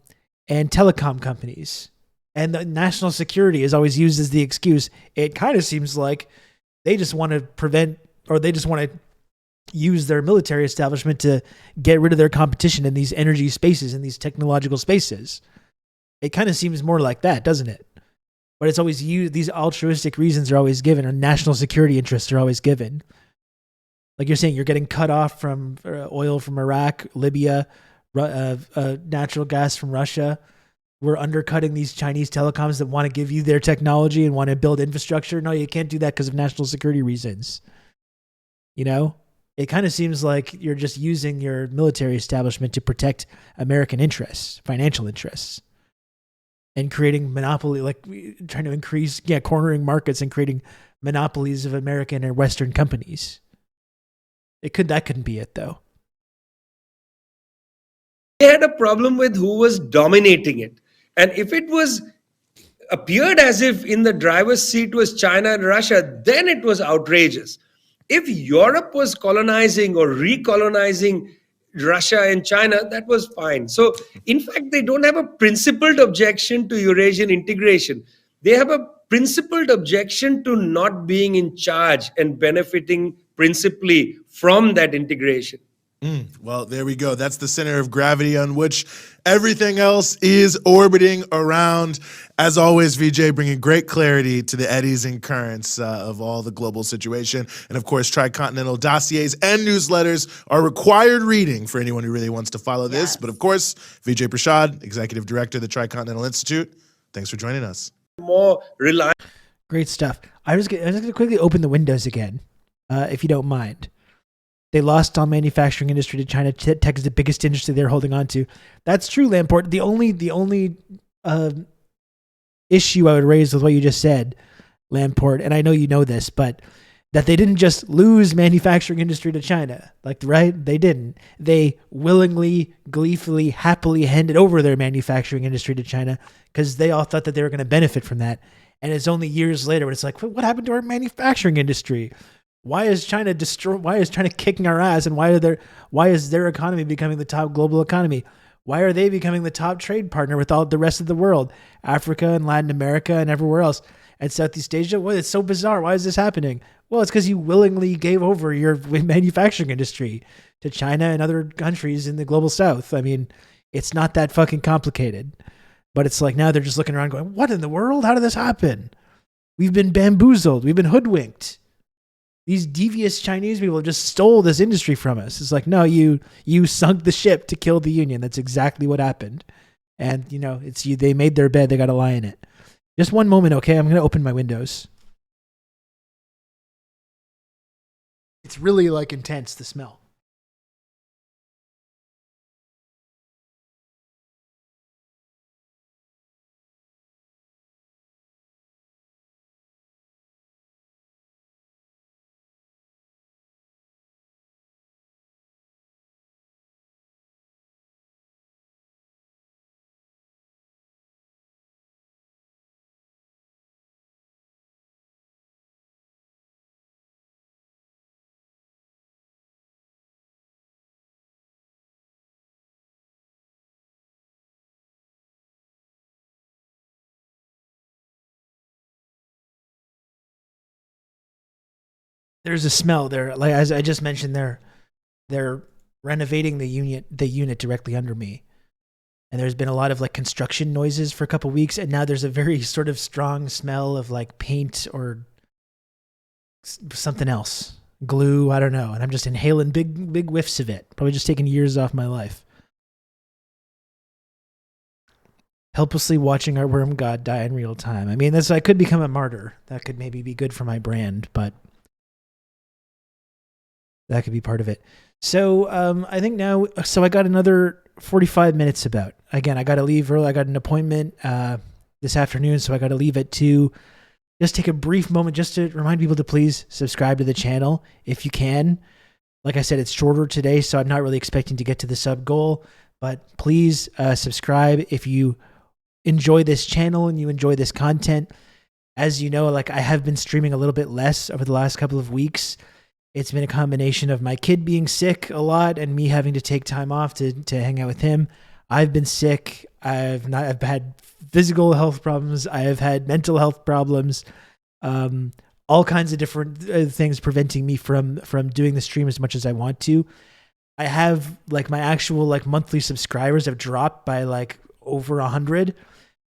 telecom companies. And the national security is always used as the excuse. It kind of seems like they just want to prevent, or they just want to use their military establishment to get rid of their competition in these energy spaces, in these technological spaces. It kind of seems more like that, doesn't it? But it's always used, these altruistic reasons are always given, or national security interests are always given. Like you're saying, you're getting cut off from oil from Iraq, Libya, natural gas from Russia. We're undercutting these Chinese telecoms that want to give you their technology and want to build infrastructure. No, you can't do that because of national security reasons. You know? It kind of seems like you're just using your military establishment to protect American interests, financial interests, and creating monopoly, like trying to increase, cornering markets and creating monopolies of American or Western companies. That couldn't be it though. They had a problem with who was dominating it. And if it appeared as if in the driver's seat was China and Russia, then it was outrageous. If Europe was colonizing or recolonizing Russia and China, that was fine. So, in fact, they don't have a principled objection to Eurasian integration. They have a principled objection to not being in charge and benefiting principally from that integration. Well, there we go. That's the center of gravity on which everything else is orbiting around. As always, VJ bringing great clarity to the eddies and currents of all the global situation. And of course, Tricontinental dossiers and newsletters are required reading for anyone who really wants to follow this. Yes. But of course, Vijay Prashad, Executive Director of the Tricontinental Institute, thanks for joining us. More reliable. Great stuff. I'm just going to quickly open the windows again, if you don't mind. They lost all manufacturing industry to China. Tech is the biggest industry they're holding on to. That's true, Lamport. The only issue I would raise with what you just said, Lamport, and I know you know this, but that they didn't just lose manufacturing industry to China. Right? They didn't. They willingly, gleefully, happily handed over their manufacturing industry to China because they all thought that they were going to benefit from that. And it's only years later when it's like, what happened to our manufacturing industry? Why is China kicking our ass, and why is their economy becoming the top global economy? Why are they becoming the top trade partner with all the rest of the world, Africa and Latin America and everywhere else, and Southeast Asia? Well, it's so bizarre. Why is this happening? Well, it's because you willingly gave over your manufacturing industry to China and other countries in the global South. I mean, it's not that fucking complicated. But it's like now they're just looking around going, what in the world? How did this happen? We've been bamboozled. We've been hoodwinked. These devious Chinese people just stole this industry from us. It's like, no, you sunk the ship to kill the union. That's exactly what happened. And, they made their bed. They got to lie in it. Just one moment, okay? I'm going to open my windows. It's really, intense, the smell. there's a smell there. Like as I just mentioned, they're renovating the unit directly under me. And there's been a lot of like construction noises for a couple weeks, and now there's a very sort of strong smell of like paint or something else, glue, I don't know. And I'm just inhaling big whiffs of it. Probably just taking years off my life. Helplessly watching our worm god die in real time. I mean, I could become a martyr. That could maybe be good for my brand, but that could be part of it. So I think now, I got another 45 minutes about. Again, I got to leave early. I got an appointment this afternoon, so I got to leave at 2. Just take a brief moment just to remind people to please subscribe to the channel if you can. Like I said, it's shorter today, so I'm not really expecting to get to the sub goal, but please subscribe if you enjoy this channel and you enjoy this content. As you know, like I have been streaming a little bit less over the last couple of weeks. It's been a combination of my kid being sick a lot and me having to take time off to hang out with him. I've been sick. I've had physical health problems. I have had mental health problems. All kinds of different things preventing me from doing the stream as much as I want to. I have like my actual like monthly subscribers have dropped by like over 100,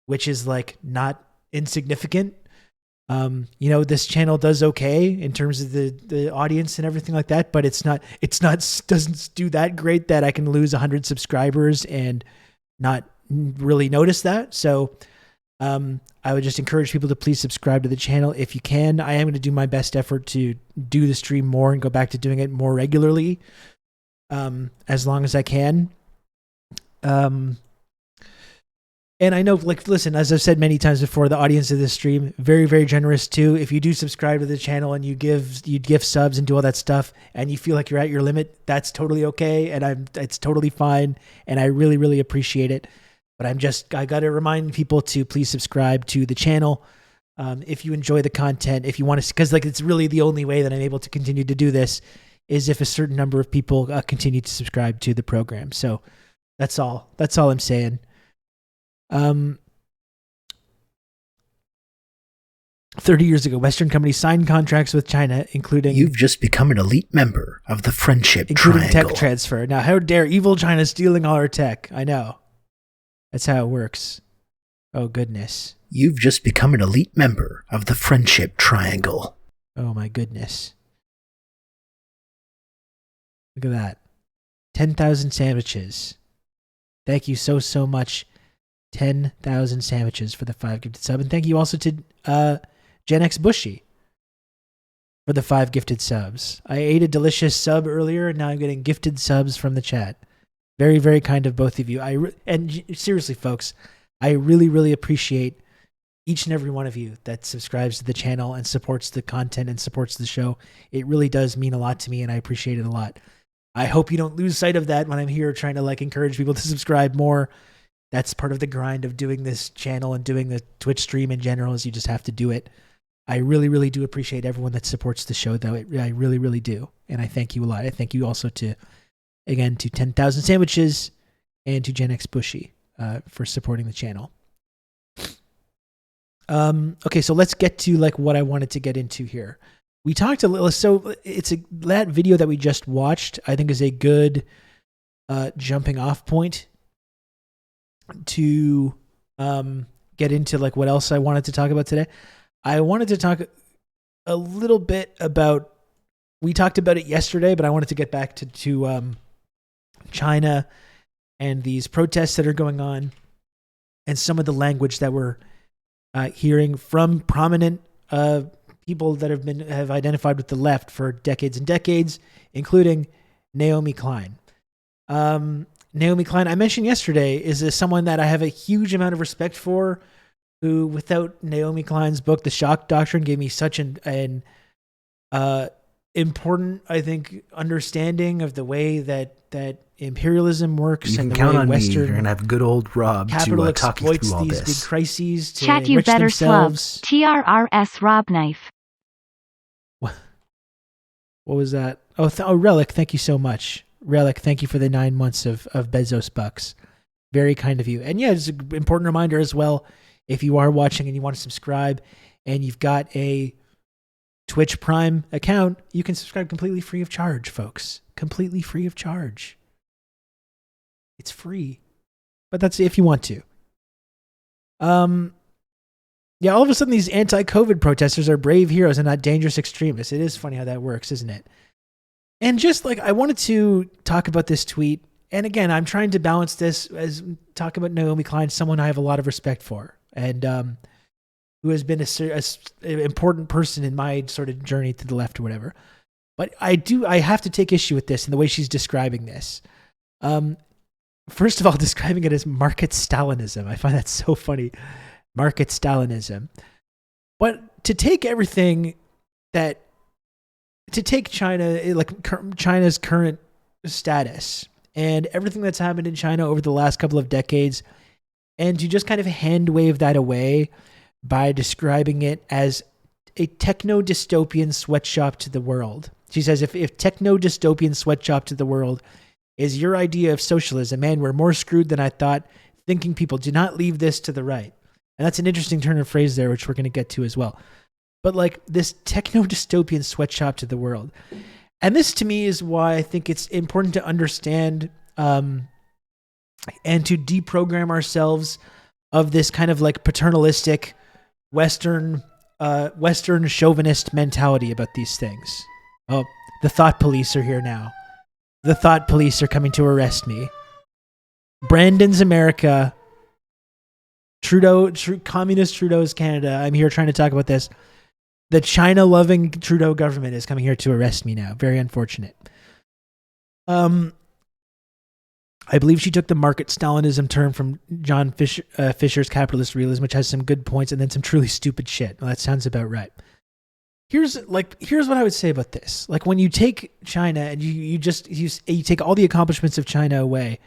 which is like not insignificant. This channel does okay in terms of the audience and everything like that, but doesn't do that great that I can lose 100 subscribers and not really notice that. So, I would just encourage people to please subscribe to the channel if you can. I am going to do my best effort to do the stream more and go back to doing it more regularly, as long as I can. And I know, like, listen, as I've said many times before, the audience of this stream, very, very generous too. If you do subscribe to the channel and you give subs and do all that stuff and you feel like you're at your limit, that's totally okay. And it's totally fine. And I really, really appreciate it. But I got to remind people to please subscribe to the channel. If you enjoy the content, if you want to, because like, it's really the only way that I'm able to continue to do this is if a certain number of people continue to subscribe to the program. So that's all I'm saying. 30 years ago, Western companies signed contracts with China, including... You've just become an elite member of the Friendship including Triangle. Tech transfer. Now, how dare evil China stealing all our tech? I know. That's how it works. Oh, goodness. You've just become an elite member of the Friendship Triangle. Oh, my goodness. Look at that. 10,000 sandwiches. Thank you so much. 10,000 sandwiches for the 5 gifted sub. And thank you also to Gen X Bushy for the 5 gifted subs. I ate a delicious sub earlier, and now I'm getting gifted subs from the chat. Very, very kind of both of you. And seriously, folks, I really, really appreciate each and every one of you that subscribes to the channel and supports the content and supports the show. It really does mean a lot to me, and I appreciate it a lot. I hope you don't lose sight of that when I'm here trying to like encourage people to subscribe more. That's part of the grind of doing this channel and doing the Twitch stream in general, is you just have to do it. I really, really do appreciate everyone that supports the show, though. I really, really do. And I thank you a lot. I thank you also to 10,000 Sandwiches and to Gen X Bushy for supporting the channel. Okay, so let's get to like what I wanted to get into here. We talked a little, so that video that we just watched, I think is a good jumping off point to get into like what else I wanted to talk about today. I wanted to talk a little bit about, we talked about it yesterday, but I wanted to get back to China and these protests that are going on and some of the language that we're hearing from prominent people that have identified with the left for decades and decades, including Naomi Klein. Naomi Klein, I mentioned yesterday, is someone that I have a huge amount of respect for, who, without Naomi Klein's book, The Shock Doctrine, gave me such an important, I think, understanding of the way that imperialism works. You can and the count way on Western me. You're going to have good old Rob capital to talk you exploits through all these this. big crises to Chat, you enrich better themselves. slub. TRRS Rob Knife. What was that? Oh, Relic, thank you so much. Relic, thank you for the 9 months of Bezos bucks. Very kind of you. And yeah, it's an important reminder as well, if you are watching and you want to subscribe and you've got a Twitch Prime account, you can subscribe completely free of charge, folks. Completely free of charge. It's free. But that's if you want to. Yeah, all of a sudden these anti-COVID protesters are brave heroes and not dangerous extremists. It is funny how that works, isn't it? And just like I wanted to talk about this tweet, and again, I'm trying to balance this as talk about Naomi Klein, someone I have a lot of respect for, and who has been an important person in my sort of journey to the left or whatever. But I have to take issue with this and the way she's describing this. First of all, describing it as market Stalinism. I find that so funny. Market Stalinism. But to take China, like China's current status and everything that's happened in China over the last couple of decades, and to just kind of hand wave that away by describing it as a techno-dystopian sweatshop to the world. She says, if techno-dystopian sweatshop to the world is your idea of socialism, man, we're more screwed than I thought. Thinking people, do not leave this to the right. And that's an interesting turn of phrase there, which we're going to get to as well. But like this techno-dystopian sweatshop to the world. And this to me is why I think it's important to understand and to deprogram ourselves of this kind of like paternalistic Western chauvinist mentality about these things. Oh, the thought police are here now. The thought police are coming to arrest me. Brandon's America. Communist Trudeau's Canada. I'm here trying to talk about this. The China-loving Trudeau government is coming here to arrest me now. Very unfortunate. I believe she took the market Stalinism term from John Fisher's Capitalist Realism, which has some good points and then some truly stupid shit. Well, that sounds about right. Here's what I would say about this. Like when you take China and you take all the accomplishments of China away,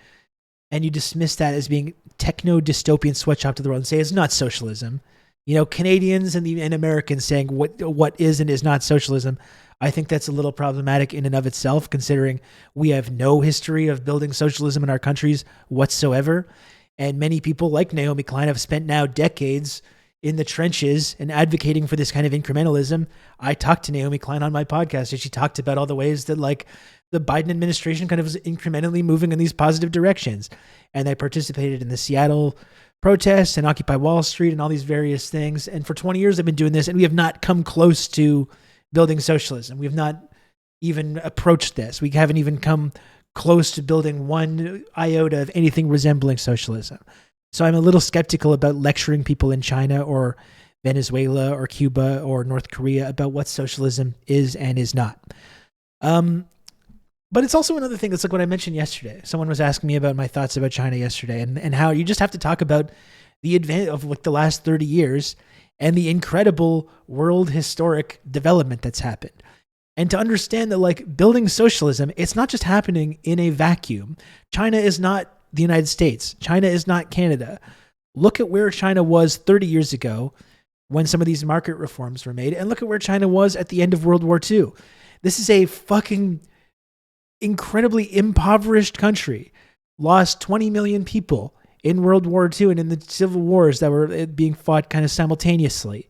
and you dismiss that as being techno-dystopian sweatshop to the world and say it's not socialism. You know, Canadians and Americans saying what is and is not socialism, I think that's a little problematic in and of itself, considering we have no history of building socialism in our countries whatsoever. And many people like Naomi Klein have spent now decades in the trenches and advocating for this kind of incrementalism. I talked to Naomi Klein on my podcast, and she talked about all the ways that like the Biden administration kind of was incrementally moving in these positive directions. And they participated in the Seattle protests and Occupy Wall Street and all these various things. And for 20 years, they've been doing this, and we have not come close to building socialism. We have not even approached this. We haven't even come close to building one iota of anything resembling socialism. So I'm a little skeptical about lecturing people in China or Venezuela or Cuba or North Korea about what socialism is and is not. But it's also another thing that's like what I mentioned yesterday. Someone was asking me about my thoughts about China yesterday and how you just have to talk about the advance of like the last 30 years and the incredible world historic development that's happened. And to understand that like building socialism, it's not just happening in a vacuum. China is not the United States. China is not Canada. Look at where China was 30 years ago when some of these market reforms were made, and look at where China was at the end of World War II. This is a fucking incredibly impoverished country, lost 20 million people in World War II and in the civil wars that were being fought kind of simultaneously.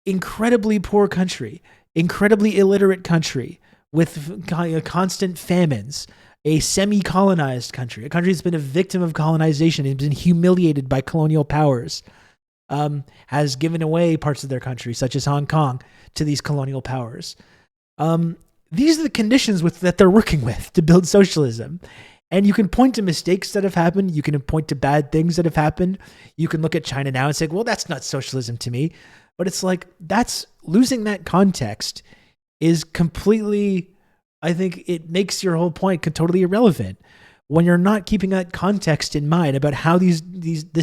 Incredibly poor country, incredibly illiterate country with constant famines, a semi-colonized country, a country that's been a victim of colonization and been humiliated by colonial powers, has given away parts of their country, such as Hong Kong, to these colonial powers. These are the conditions that they're working with to build socialism. And you can point to mistakes that have happened. You can point to bad things that have happened. You can look at China now and say, well, that's not socialism to me. But it's like, that's losing that context is completely, I think it makes your whole point totally irrelevant when you're not keeping that context in mind about how this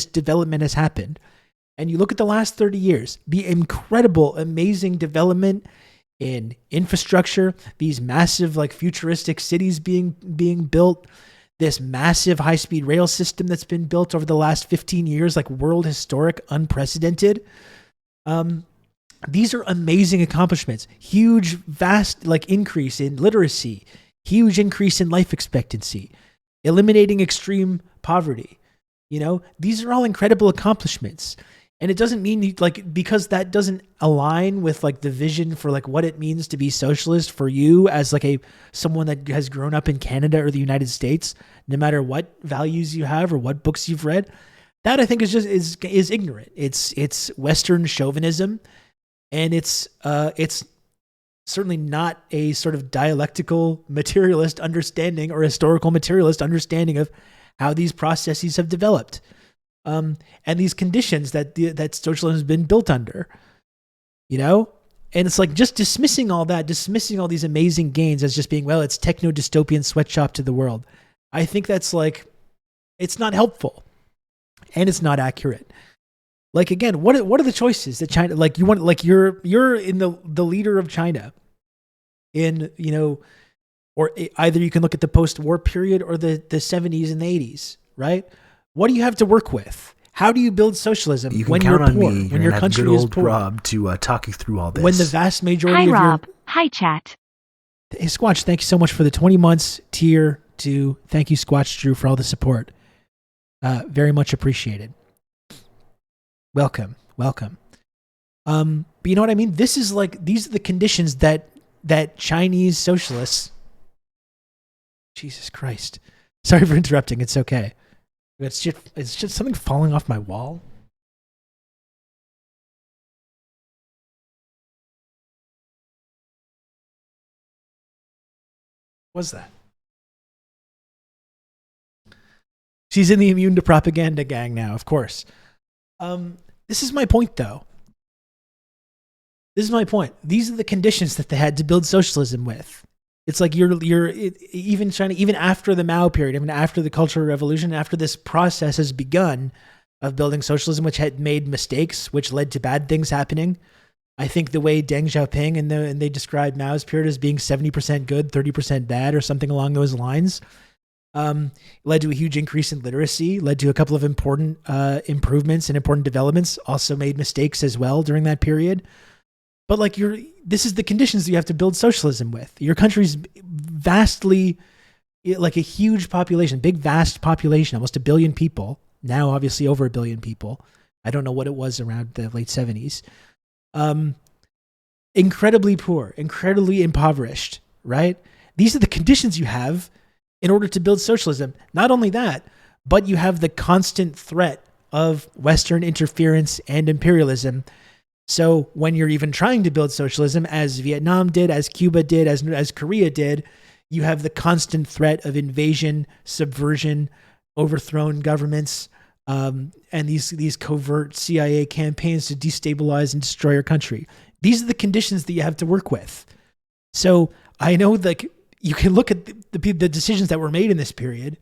development has happened. And you look at the last 30 years, the incredible, amazing development in infrastructure, these massive like futuristic cities being built, this massive high-speed rail system that's been built over the last 15 years, like world historic, unprecedented. These are amazing accomplishments. Huge, vast like increase in literacy, huge increase in life expectancy, eliminating extreme poverty. You know, these are all incredible accomplishments. And it doesn't mean like, because that doesn't align with like the vision for like what it means to be socialist for you as like someone that has grown up in Canada or the United States, no matter what values you have or what books you've read. That I think is ignorant. It's Western chauvinism, and it's certainly not a sort of dialectical materialist understanding or historical materialist understanding of how these processes have developed. And these conditions that socialism has been built under, and it's like just dismissing all these amazing gains as just being, well, it's techno dystopian sweatshop to the world. I think that's like, it's not helpful, and it's not accurate. Like, again, what are the choices that China, like, you want, like, you're in the leader of China in, or either you can look at the post-war period or the 70s and the 80s, right? What do you have to work with? How do you build socialism when you're poor? When your country is poor? Rob to talk you through all this. When the vast majority of Rob. Hi, chat. Hey, Squatch, thank you so much for the 20 months tier 2. Thank you, Squatch Drew, for all the support. Very much appreciated. Welcome. But you know what I mean? These are the conditions that Chinese socialists. Jesus Christ. Sorry for interrupting. It's okay. It's just something falling off my wall. What was that? She's in the immune to propaganda gang now, of course. This is my point, though. This is my point. These are the conditions that they had to build socialism with. It's like even China, even after the Mao period, I mean, after the Cultural Revolution, after this process has begun of building socialism, which had made mistakes, which led to bad things happening. I think the way Deng Xiaoping and they described Mao's period as being 70% good, 30% bad, or something along those lines, led to a huge increase in literacy, led to a couple of important improvements and important developments, also made mistakes as well during that period. But like this is the conditions you have to build socialism with. Your country's vastly, like a huge population, big, vast population, almost 1 billion people. Now, obviously, over 1 billion people. I don't know what it was around the late 70s. Incredibly poor, incredibly impoverished, right? These are the conditions you have in order to build socialism. Not only that, but you have the constant threat of Western interference and imperialism. So when you're even trying to build socialism, as Vietnam did, as Cuba did, as Korea did, you have the constant threat of invasion, subversion, overthrown governments, and these covert CIA campaigns to destabilize and destroy your country. These are the conditions that you have to work with. So I know like you can look at the decisions that were made in this period,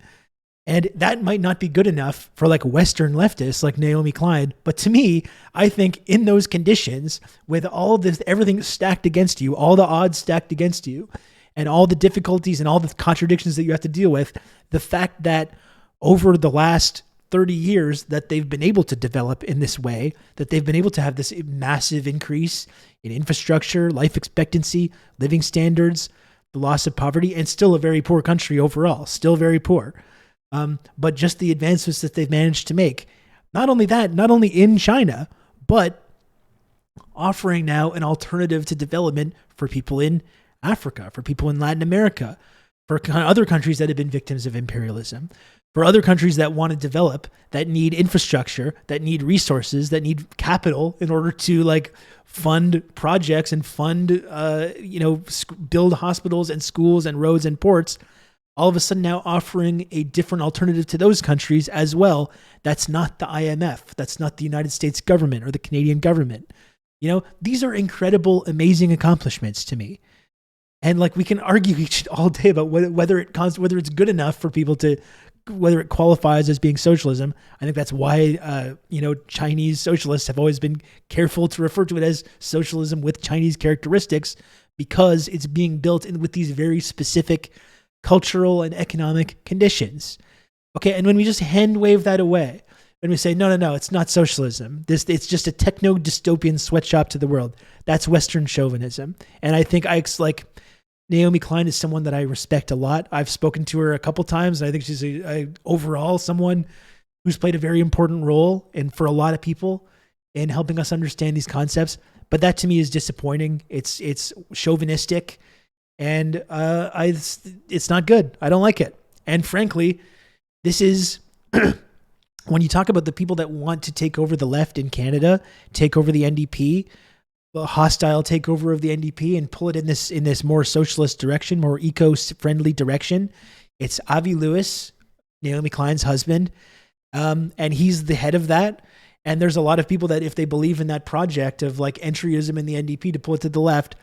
and that might not be good enough for like Western leftists like Naomi Klein. But to me, I think in those conditions, with all this, everything stacked against you, all the odds stacked against you, and all the difficulties and all the contradictions that you have to deal with, the fact that over the last 30 years that they've been able to develop in this way, that they've been able to have this massive increase in infrastructure, life expectancy, living standards, the loss of poverty, and still a very poor country overall, still very poor. But just the advancements that they've managed to make. Not only that, not only in China, but offering now an alternative to development for people in Africa, for people in Latin America, for other countries that have been victims of imperialism, for other countries that want to develop, that need infrastructure, that need resources, that need capital in order to like fund projects and fund, build hospitals and schools and roads and ports. All of a sudden now offering a different alternative to those countries as well. That's not the IMF. That's not the United States government or the Canadian government. These are incredible, amazing accomplishments to me. And like we can argue all day about whether it's good enough for people to, whether it qualifies as being socialism. I think that's why, Chinese socialists have always been careful to refer to it as socialism with Chinese characteristics, because it's being built in with these very specific cultural and economic conditions. Okay, and when we just hand wave that away, when we say, no, it's not socialism. It's just a techno-dystopian sweatshop to the world. That's Western chauvinism. And I think Naomi Klein is someone that I respect a lot. I've spoken to her a couple times, and I think she's overall someone who's played a very important role, and for a lot of people, in helping us understand these concepts. But that to me is disappointing. It's chauvinistic, and it's not good. I don't like it. And frankly, this is when you talk about the people that want to take over the left in Canada, take over the NDP, a hostile takeover of the NDP, and pull it in this more socialist direction, more eco-friendly direction. It's Avi Lewis, Naomi Klein's husband, and he's the head of that. And there's a lot of people that if they believe in that project of like entryism in the NDP to pull it to the left,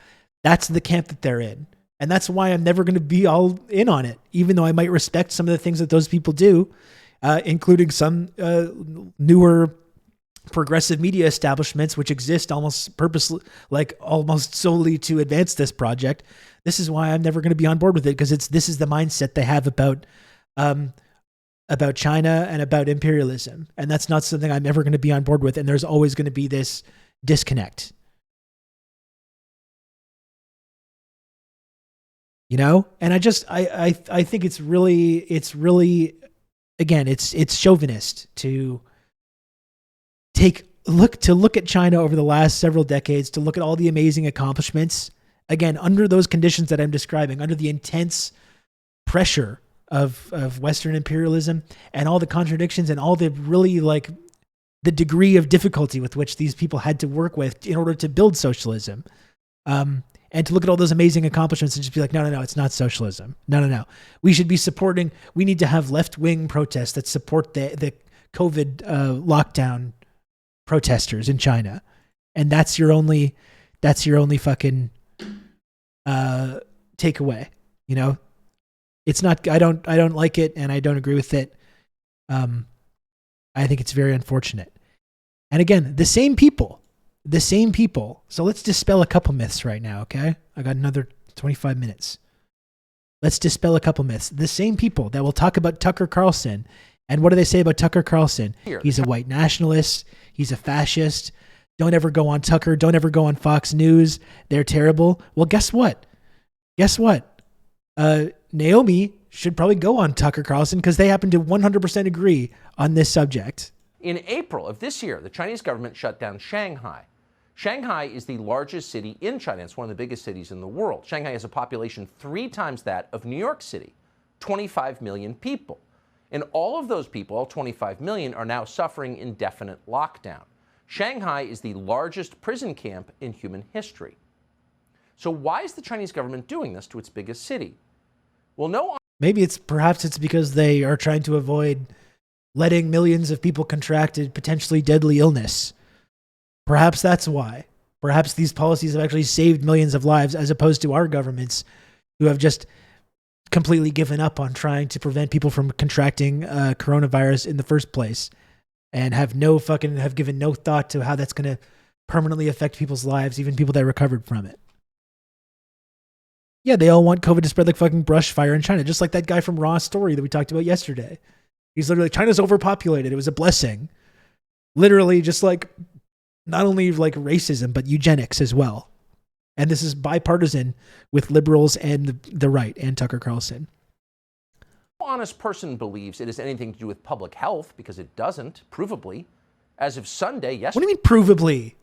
that's the camp that they're in. And that's why I'm never going to be all in on it, even though I might respect some of the things that those people do, including some newer progressive media establishments, which exist almost purposely, like almost solely to advance this project. This is why I'm never going to be on board with it, because this is the mindset they have about China and about imperialism. And that's not something I'm ever going to be on board with. And there's always going to be this disconnect. You know? And I think it's really, again, it's chauvinist to look at China over the last several decades, to look at all the amazing accomplishments, again, under those conditions that I'm describing, under the intense pressure of Western imperialism and all the contradictions and all the really like the degree of difficulty with which these people had to work with in order to build socialism. And to look at all those amazing accomplishments and just be like, no, it's not socialism. No. We should be supporting, we need to have left-wing protests that support the COVID lockdown protesters in China. And that's your only fucking takeaway, you know? It's not, I don't like it, and I don't agree with it. I think it's very unfortunate. And again, the same people. So let's dispel a couple myths right now, okay? I got another 25 minutes. Let's dispel a couple myths. The same people that will talk about Tucker Carlson. And what do they say about Tucker Carlson? He's a white nationalist. He's a fascist. Don't ever go on Tucker. Don't ever go on Fox News. They're terrible. Well, guess what? Naomi should probably go on Tucker Carlson because they happen to 100% agree on this subject. In April of this year, the Chinese government shut down Shanghai. Shanghai is the largest city in China. It's one of the biggest cities in the world. Shanghai has a population 3 times that of New York City, 25 million people. And all of those people, all 25 million, are now suffering indefinite lockdown. Shanghai is the largest prison camp in human history. So why is the Chinese government doing this to its biggest city? Well, perhaps it's because they are trying to avoid letting millions of people contract a potentially deadly illness. Perhaps that's why. Perhaps these policies have actually saved millions of lives, as opposed to our governments who have just completely given up on trying to prevent people from contracting coronavirus in the first place, and have given no thought to how that's going to permanently affect people's lives, even people that recovered from it. Yeah, they all want COVID to spread like fucking brush fire in China, just like that guy from Raw's Story that we talked about yesterday. He's literally, China's overpopulated. It was a blessing. Literally just like, not only like racism, but eugenics as well. And this is bipartisan with liberals and the right and Tucker Carlson. No honest person believes it has anything to do with public health, because it doesn't, provably. As of Sunday, yesterday. What do you mean provably?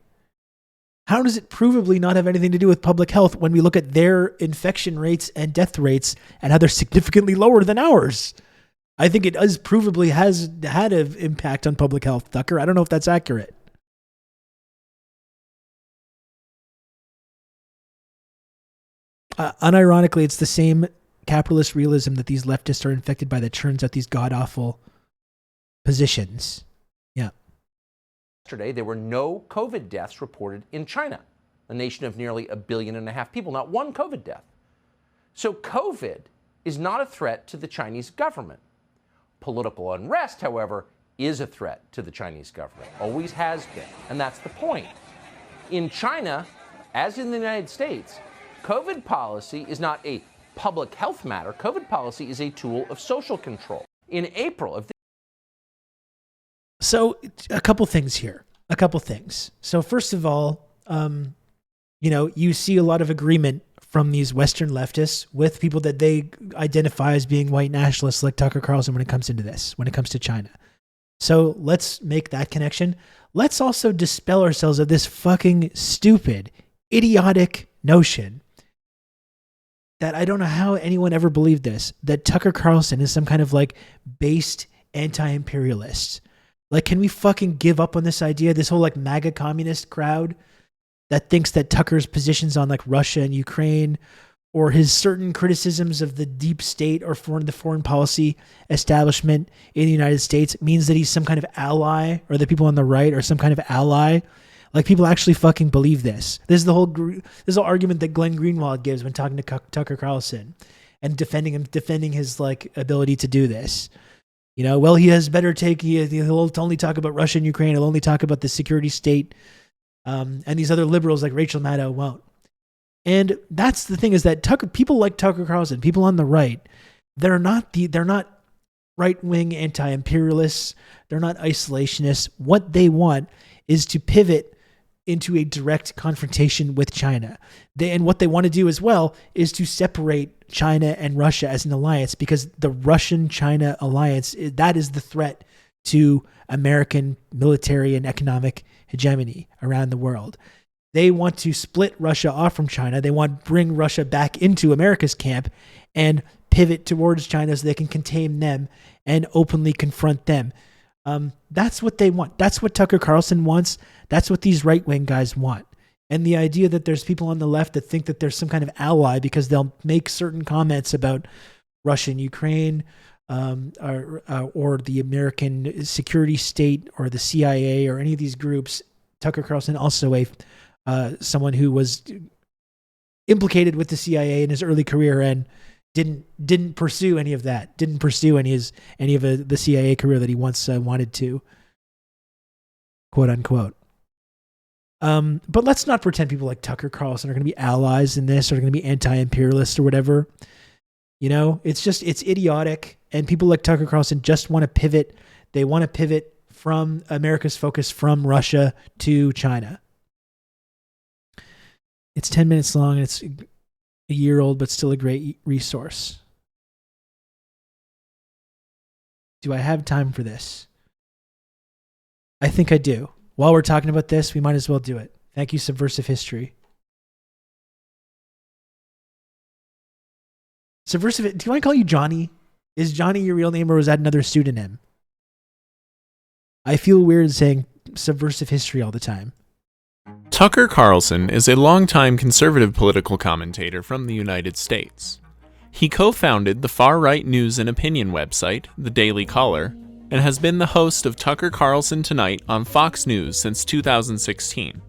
How does it provably not have anything to do with public health when we look at their infection rates and death rates and how they're significantly lower than ours? I think it has provably has had an impact on public health, Tucker. I don't know if that's accurate. Unironically, it's the same capitalist realism that these leftists are infected by that churns out these god-awful positions. Yeah. Yesterday, there were no COVID deaths reported in China, a nation of nearly 1.5 billion people. Not one COVID death. So COVID is not a threat to the Chinese government. Political unrest, however, is a threat to the Chinese government. Always has been. And that's the point. In China, as in the United States, COVID policy is not a public health matter. COVID policy is a tool of social control. In April of So a couple things here. So first of all, you see a lot of agreement from these Western leftists with people that they identify as being white nationalists like Tucker Carlson when it comes to China. So let's make that connection. Let's also dispel ourselves of this fucking stupid, idiotic notion that I don't know how anyone ever believed this, that Tucker Carlson is some kind of like based anti-imperialist. Like, can we fucking give up on this idea? This whole like MAGA communist crowd that thinks that Tucker's positions on like Russia and Ukraine, or his certain criticisms of the deep state or the foreign policy establishment in the United States means that he's some kind of ally, or the people on the right are some kind of ally. Like, people actually fucking believe this. This is the whole argument that Glenn Greenwald gives when talking to Tucker Carlson and defending his like ability to do this. You know, well, he has better take. He'll only talk about Russia and Ukraine. He'll only talk about the security state, and these other liberals like Rachel Maddow won't. And that's the thing, is that people like Tucker Carlson, people on the right, they're not right-wing anti-imperialists. They're not isolationists. What they want is to pivot into a direct confrontation with China. And what they want to do as well is to separate China and Russia as an alliance, because the Russian-China alliance, that is the threat to American military and economic hegemony around the world. They want to split Russia off from China. They want to bring Russia back into America's camp and pivot towards China so they can contain them and openly confront them. That's what they want. That's what Tucker Carlson wants. That's what these right-wing guys want. And the idea that there's people on the left that think that there's some kind of ally because they'll make certain comments about Russia and Ukraine, or the American security state or the CIA or any of these groups. Tucker Carlson, also someone who was implicated with the CIA in his early career and didn't pursue any of that. Didn't pursue any of the CIA career that he once wanted to, quote unquote. But let's not pretend people like Tucker Carlson are going to be allies in this, or going to be anti-imperialists or whatever. You know, it's idiotic. And people like Tucker Carlson just want to pivot. They want to pivot from America's focus from Russia to China. It's 10 minutes long, and it's a year old, but still a great resource. Do I have time for this? I think I do. While we're talking about this, we might as well do it. Thank you, Subversive History. Subversive, do you want to call you Johnny? Is Johnny your real name, or was that another pseudonym? I feel weird saying Subversive History all the time. Tucker Carlson is a longtime conservative political commentator from the United States. He co-founded the far-right news and opinion website, The Daily Caller, and has been the host of Tucker Carlson Tonight on Fox News since 2016,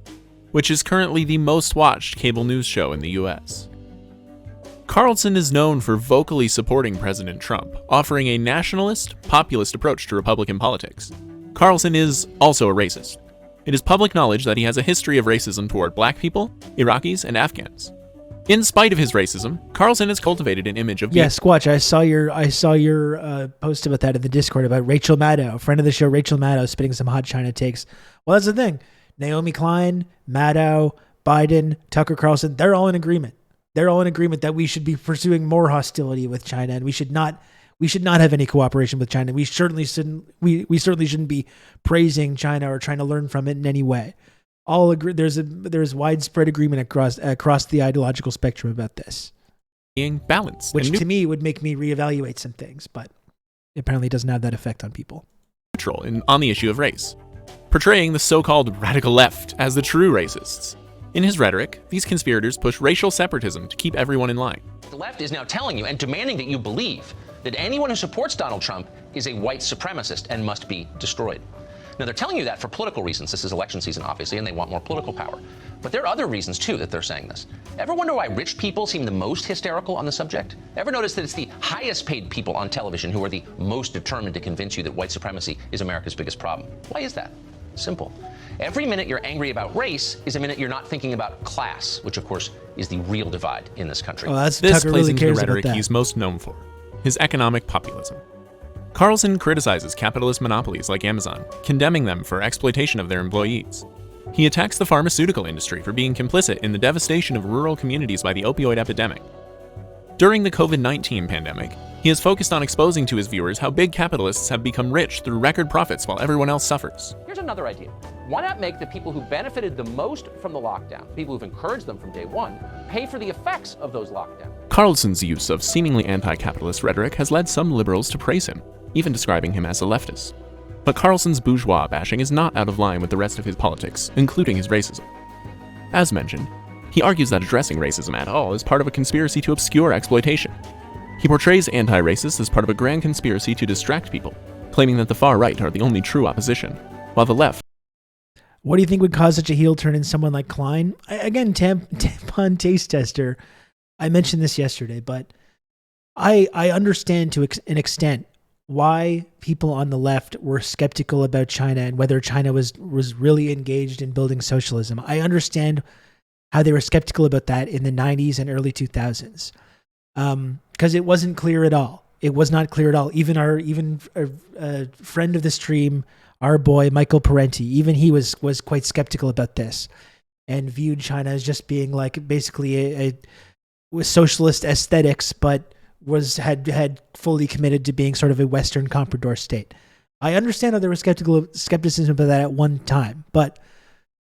which is currently the most watched cable news show in the U.S. Carlson is known for vocally supporting President Trump, offering a nationalist, populist approach to Republican politics. Carlson is also a racist. It is public knowledge that he has a history of racism toward black people, Iraqis, and Afghans. In spite of his racism, Carlson has cultivated an image of... Yeah, Squatch, I saw your post about that in the Discord about Rachel Maddow, friend of the show, Rachel Maddow, spitting some hot China takes. Well, that's the thing. Naomi Klein, Maddow, Biden, Tucker Carlson, they're all in agreement. They're all in agreement that we should be pursuing more hostility with China, and we should not have any cooperation with China. We certainly shouldn't be praising China or trying to learn from it in any way. All agree. There's widespread agreement across the ideological spectrum about this. Being balanced, which to me would make me reevaluate some things, but it apparently doesn't have that effect on people. Neutral on the issue of race, portraying the so-called radical left as the true racists. In his rhetoric, these conspirators push racial separatism to keep everyone in line. The left is now telling you and demanding that you believe that anyone who supports Donald Trump is a white supremacist and must be destroyed. Now, they're telling you that for political reasons. This is election season, obviously, and they want more political power. But there are other reasons, too, that they're saying this. Ever wonder why rich people seem the most hysterical on the subject? Ever notice that it's the highest paid people on television who are the most determined to convince you that white supremacy is America's biggest problem? Why is that? Simple. Every minute you're angry about race is a minute you're not thinking about class, which, of course, is the real divide in this country. Oh, this Tucker plays really into the cares rhetoric about that. he's most known for, his economic populism. Carlson criticizes capitalist monopolies like Amazon, condemning them for exploitation of their employees. He attacks the pharmaceutical industry for being complicit in the devastation of rural communities by the opioid epidemic. During the COVID-19 pandemic, He is focused on exposing to his viewers how big capitalists have become rich through record profits while everyone else suffers. Here's another idea. Why not make the people who benefited the most from the lockdown, people who've encouraged them from day one, pay for the effects of those lockdowns? Carlson's use of seemingly anti-capitalist rhetoric has led some liberals to praise him, even describing him as a leftist. But Carlson's bourgeois bashing is not out of line with the rest of his politics, including his racism. As mentioned, he argues that addressing racism at all is part of a conspiracy to obscure exploitation. He portrays anti-racists as part of a grand conspiracy to distract people, claiming that the far right are the only true opposition, while the left... What do you think would cause such a heel turn in someone like Klein? Again, tampon taste tester. I mentioned this yesterday, but I understand to an extent why people on the left were skeptical about China and whether China was really engaged in building socialism. I understand how they were skeptical about that in the 90s and early 2000s. Because it wasn't clear at all. It was not clear at all. Even a friend of the stream, our boy Michael Parenti, even he was quite skeptical about this, and viewed China as just being like basically a socialist aesthetics, but had fully committed to being sort of a Western comprador state. I understand how there was skepticism about that at one time, but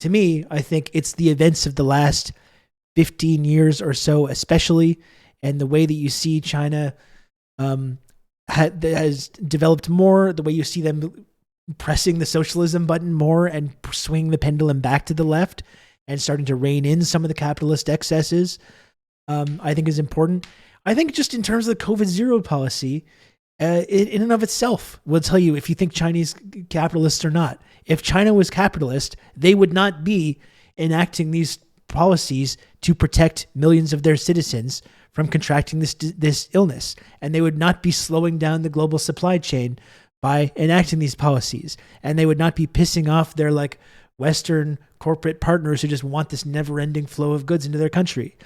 to me, I think it's the events of the last 15 years or so, especially. And the way that you see China has developed more, the way you see them pressing the socialism button more and swinging the pendulum back to the left and starting to rein in some of the capitalist excesses, I think is important. I think just in terms of the COVID-0 policy, in and of itself will tell you if you think Chinese capitalists or not. If China was capitalist, they would not be enacting these policies to protect millions of their citizens from contracting this illness, and they would not be slowing down the global supply chain by enacting these policies, and they would not be pissing off their like Western corporate partners who just want this never-ending flow of goods into their country,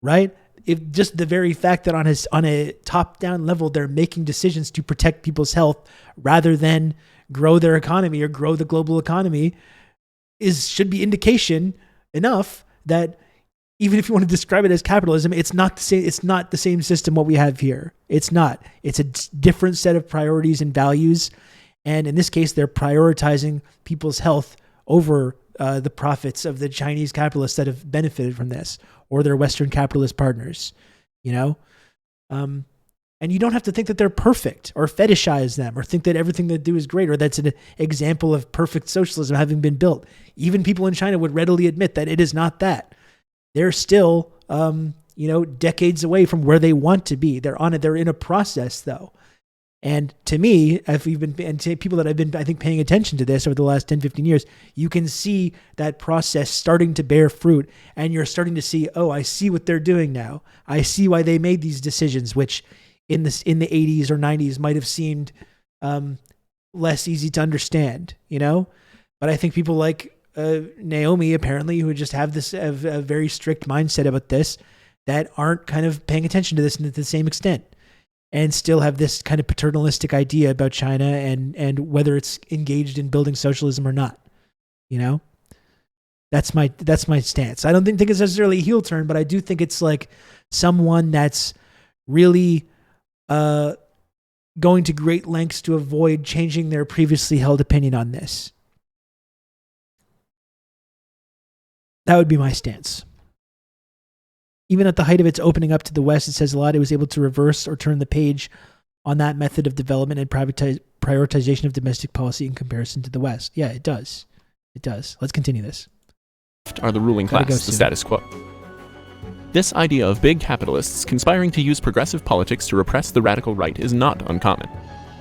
right? If just the very fact that on a top-down level they're making decisions to protect people's health rather than grow their economy or grow the global economy should be indication enough that even if you want to describe it as capitalism, it's not the same. It's not the same system what we have here. It's not. It's a different set of priorities and values, and in this case, they're prioritizing people's health over the profits of the Chinese capitalists that have benefited from this, or their Western capitalist partners. You know, and you don't have to think that they're perfect or fetishize them or think that everything they do is great or that's an example of perfect socialism having been built. Even people in China would readily admit that it is not that. They're still, decades away from where they want to be. They're on it. They're in a process, though. And to me, and to people that I've been, I think, paying attention to this over the last 10, 15 years, you can see that process starting to bear fruit. And you're starting to see, oh, I see what they're doing now. I see why they made these decisions, which in the 80s or 90s might have seemed less easy to understand, But I think people like Naomi, apparently, who just have a very strict mindset about this, that aren't kind of paying attention to this to the same extent, and still have this kind of paternalistic idea about China and whether it's engaged in building socialism or not. That's my stance. I don't think it's necessarily a heel turn, but I do think it's like someone that's really going to great lengths to avoid changing their previously held opinion on this. That would be my stance. Even at the height of its opening up to the West, it says a lot. It was able to reverse or turn the page on that method of development and prioritization of domestic policy in comparison to the West. Yeah, it does. It does. Let's continue this. Are the ruling class the status quo? This idea of big capitalists conspiring to use progressive politics to repress the radical right is not uncommon.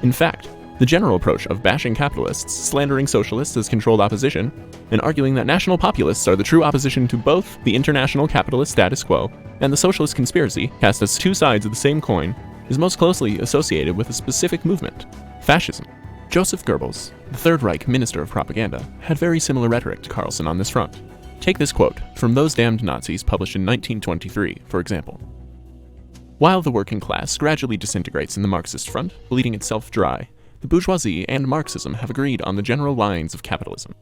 In fact, the general approach of bashing capitalists, slandering socialists as controlled opposition, and arguing that national populists are the true opposition to both the international capitalist status quo and the socialist conspiracy, cast as two sides of the same coin, is most closely associated with a specific movement, fascism. Joseph Goebbels, the Third Reich Minister of Propaganda, had very similar rhetoric to Carlson on this front. Take this quote from Those Damned Nazis, published in 1923, for example. While the working class gradually disintegrates in the Marxist front, bleeding itself dry, the bourgeoisie and Marxism have agreed on the general lines of capitalism,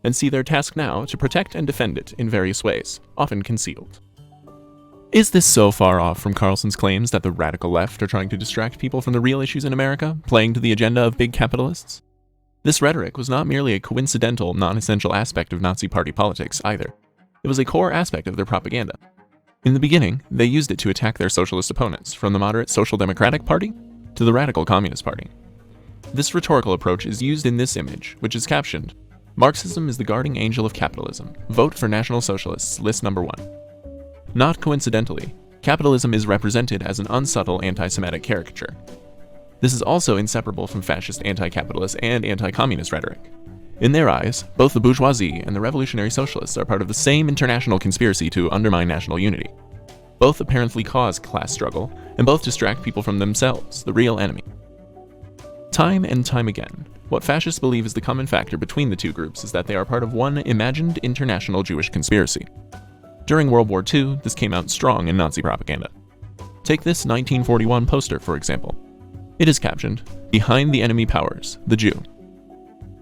and see their task now to protect and defend it in various ways, often concealed. Is this so far off from Carlson's claims that the radical left are trying to distract people from the real issues in America, playing to the agenda of big capitalists? This rhetoric was not merely a coincidental, non-essential aspect of Nazi party politics either. It was a core aspect of their propaganda. In the beginning, they used it to attack their socialist opponents, from the moderate Social Democratic Party to the radical Communist Party. This rhetorical approach is used in this image, which is captioned, "Marxism is the guardian angel of capitalism. Vote for National Socialists, list number 1. Not coincidentally, capitalism is represented as an unsubtle anti-Semitic caricature. This is also inseparable from fascist anti-capitalist and anti-communist rhetoric. In their eyes, both the bourgeoisie and the revolutionary socialists are part of the same international conspiracy to undermine national unity. Both apparently cause class struggle, and both distract people from themselves, the real enemy." Time and time again, what fascists believe is the common factor between the two groups is that they are part of one imagined international Jewish conspiracy. During World War II, this came out strong in Nazi propaganda. Take this 1941 poster, for example. It is captioned, "Behind the Enemy Powers, the Jew."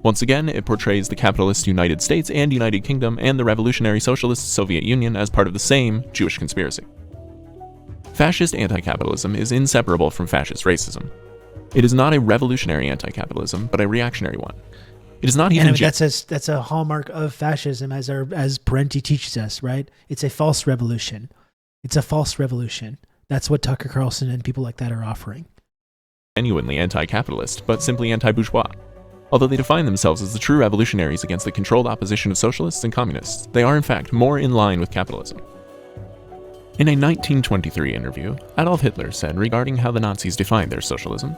Once again, it portrays the capitalist United States and United Kingdom and the revolutionary socialist Soviet Union as part of the same Jewish conspiracy. Fascist anti-capitalism is inseparable from fascist racism. It is not a revolutionary anti-capitalism, but a reactionary one. It is not even. And that's a hallmark of fascism, as Parenti teaches us, right? It's a false revolution. It's a false revolution. That's what Tucker Carlson and people like that are offering. Genuinely anti-capitalist, but simply anti-bourgeois. Although they define themselves as the true revolutionaries against the controlled opposition of socialists and communists, they are in fact more in line with capitalism. In a 1923 interview, Adolf Hitler said regarding how the Nazis defined their socialism,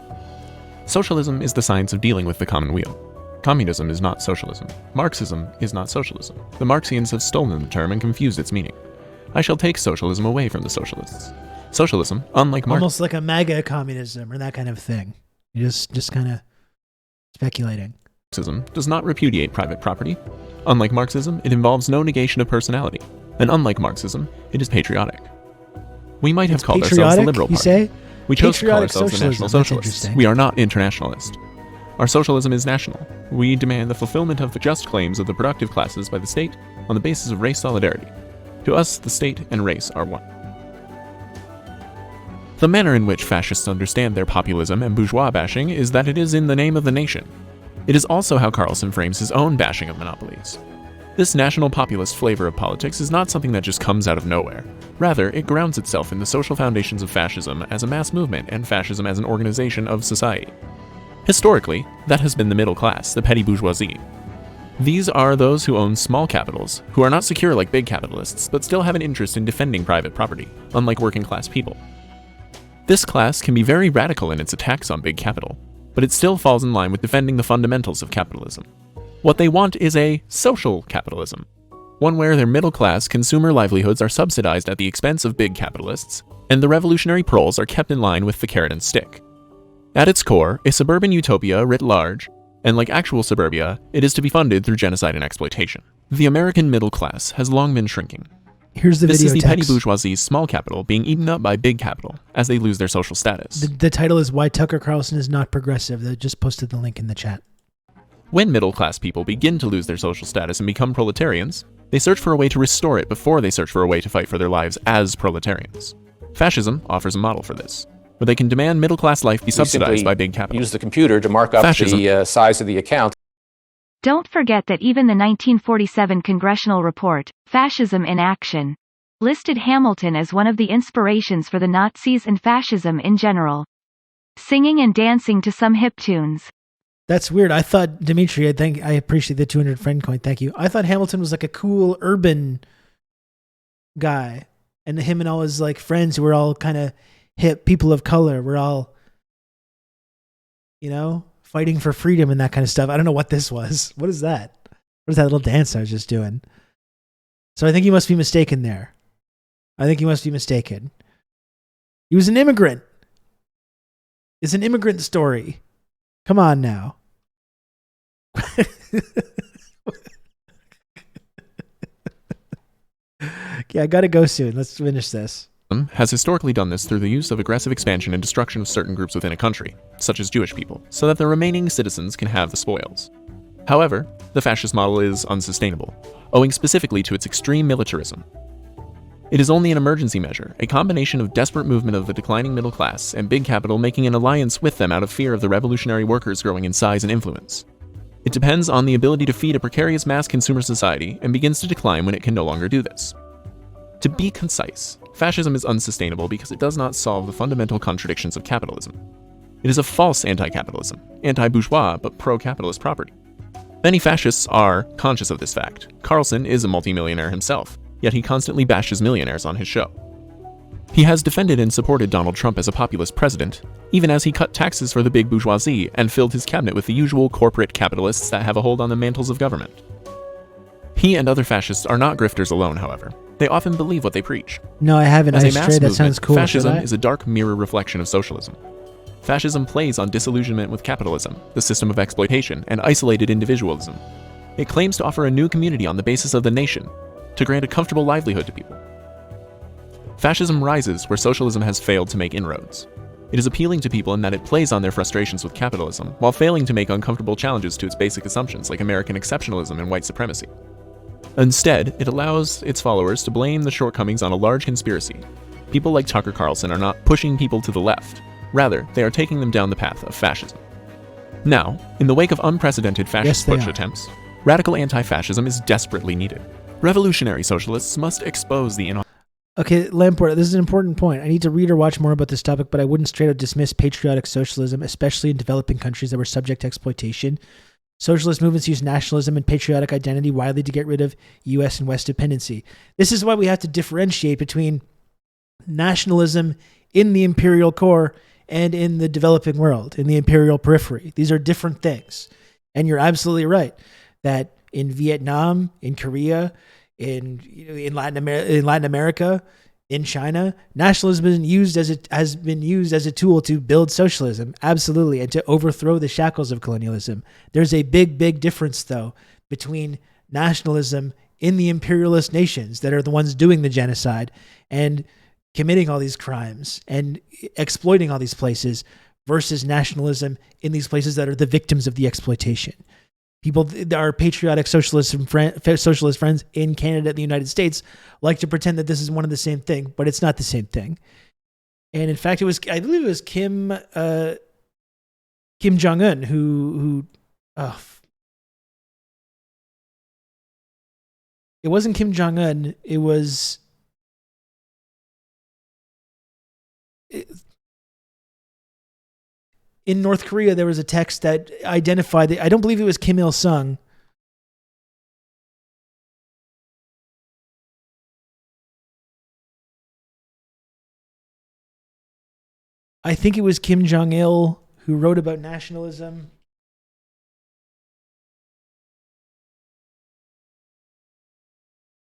"Socialism is the science of dealing with the common weal. Communism is not socialism. Marxism is not socialism. The Marxians have stolen the term and confused its meaning. I shall take socialism away from the socialists. Socialism, unlike Marxism..." Almost like a MAGA communism or that kind of thing. You're just kind of speculating. Marxism does not repudiate private property. Unlike Marxism, it involves no negation of personality. And unlike Marxism, it is patriotic. We might have called ourselves the Liberal Party. You say? We chose to call ourselves the National Socialists. We are not internationalist. Our socialism is national. We demand the fulfillment of the just claims of the productive classes by the state on the basis of race solidarity. To us, the state and race are one. The manner in which fascists understand their populism and bourgeois bashing is that it is in the name of the nation. It is also how Carlson frames his own bashing of monopolies. This national populist flavor of politics is not something that just comes out of nowhere. Rather, it grounds itself in the social foundations of fascism as a mass movement and fascism as an organization of society. Historically, that has been the middle class, the petty bourgeoisie. These are those who own small capitals, who are not secure like big capitalists, but still have an interest in defending private property, unlike working class people. This class can be very radical in its attacks on big capital, but it still falls in line with defending the fundamentals of capitalism. What they want is a social capitalism, one where their middle-class consumer livelihoods are subsidized at the expense of big capitalists, and the revolutionary proles are kept in line with the carrot and stick. At its core, a suburban utopia writ large, and like actual suburbia, it is to be funded through genocide and exploitation. The American middle class has long been shrinking. Here's the this video is the text. petty bourgeoisie's small capital being eaten up by big capital as they lose their social status. The title is Why Tucker Carlson is Not Progressive. They just posted the link in the chat. When middle-class people begin to lose their social status and become proletarians, they search for a way to restore it before they search for a way to fight for their lives as proletarians. Fascism offers a model for this, where they can demand middle-class life be subsidized by big capital. Use the computer to mark up the size of the account. Don't forget that even the 1947 congressional report, Fascism in Action, listed Hamilton as one of the inspirations for the Nazis and fascism in general. Singing and dancing to some hip tunes. That's weird. I thought, Dimitri, I appreciate the 200 friend coin. Thank you. I thought Hamilton was like a cool urban guy. And him and all his like friends who were all kind of hip people of color. We're all, fighting for freedom and that kind of stuff. I don't know what this was. What is that? What is that little dance I was just doing? So I think he must be mistaken there. He was an immigrant. It's an immigrant story. Come on now. Yeah, I gotta go soon. Let's finish this. Has historically done this through the use of aggressive expansion and destruction of certain groups within a country, such as Jewish people, so that the remaining citizens can have the spoils. However, the fascist model is unsustainable, owing specifically to its extreme militarism. It is only an emergency measure, a combination of desperate movement of the declining middle class and big capital making an alliance with them out of fear of the revolutionary workers growing in size and influence. It depends on the ability to feed a precarious mass consumer society and begins to decline when it can no longer do this. To be concise, fascism is unsustainable because it does not solve the fundamental contradictions of capitalism. It is a false anti-capitalism, anti-bourgeois but pro-capitalist property. Many fascists are conscious of this fact. Carlson is a multimillionaire himself, yet he constantly bashes millionaires on his show. He has defended and supported Donald Trump as a populist president, even as he cut taxes for the big bourgeoisie and filled his cabinet with the usual corporate capitalists that have a hold on the mantles of government. He and other fascists are not grifters alone, however. They often believe what they preach. No, I haven't. As I a mass straight. That movement, sounds cool. fascism is a dark mirror reflection of socialism. Fascism plays on disillusionment with capitalism, the system of exploitation, and isolated individualism. It claims to offer a new community on the basis of the nation, to grant a comfortable livelihood to people. Fascism rises where socialism has failed to make inroads. It is appealing to people in that it plays on their frustrations with capitalism, while failing to make uncomfortable challenges to its basic assumptions like American exceptionalism and white supremacy. Instead, it allows its followers to blame the shortcomings on a large conspiracy. People like Tucker Carlson are not pushing people to the left. Rather, they are taking them down the path of fascism. Now, in the wake of unprecedented fascist putsch attempts, radical anti-fascism is desperately needed. Revolutionary socialists must expose the Okay, Lamport, this is an important point. I need to read or watch more about this topic, but I wouldn't straight up dismiss patriotic socialism, especially in developing countries that were subject to exploitation. Socialist movements use nationalism and patriotic identity widely to get rid of U.S. and West dependency. This is why we have to differentiate between nationalism in the imperial core and in the developing world, in the imperial periphery. These are different things. And you're absolutely right that in Vietnam, in Korea, in Latin America, in China, nationalism has been used as a tool to build socialism, absolutely, and to overthrow the shackles of colonialism. There's a big, big difference, though, between nationalism in the imperialist nations that are the ones doing the genocide and committing all these crimes and exploiting all these places versus nationalism in these places that are the victims of the exploitation. People, our patriotic socialist friends in Canada and the United States like to pretend that this is one and the same thing, but it's not the same thing. And in fact, I believe it was Kim Jong-un who it wasn't Kim Jong-un. It was in North Korea, there was a text that identified I don't believe it was Kim Il-sung. I think it was Kim Jong-il who wrote about nationalism.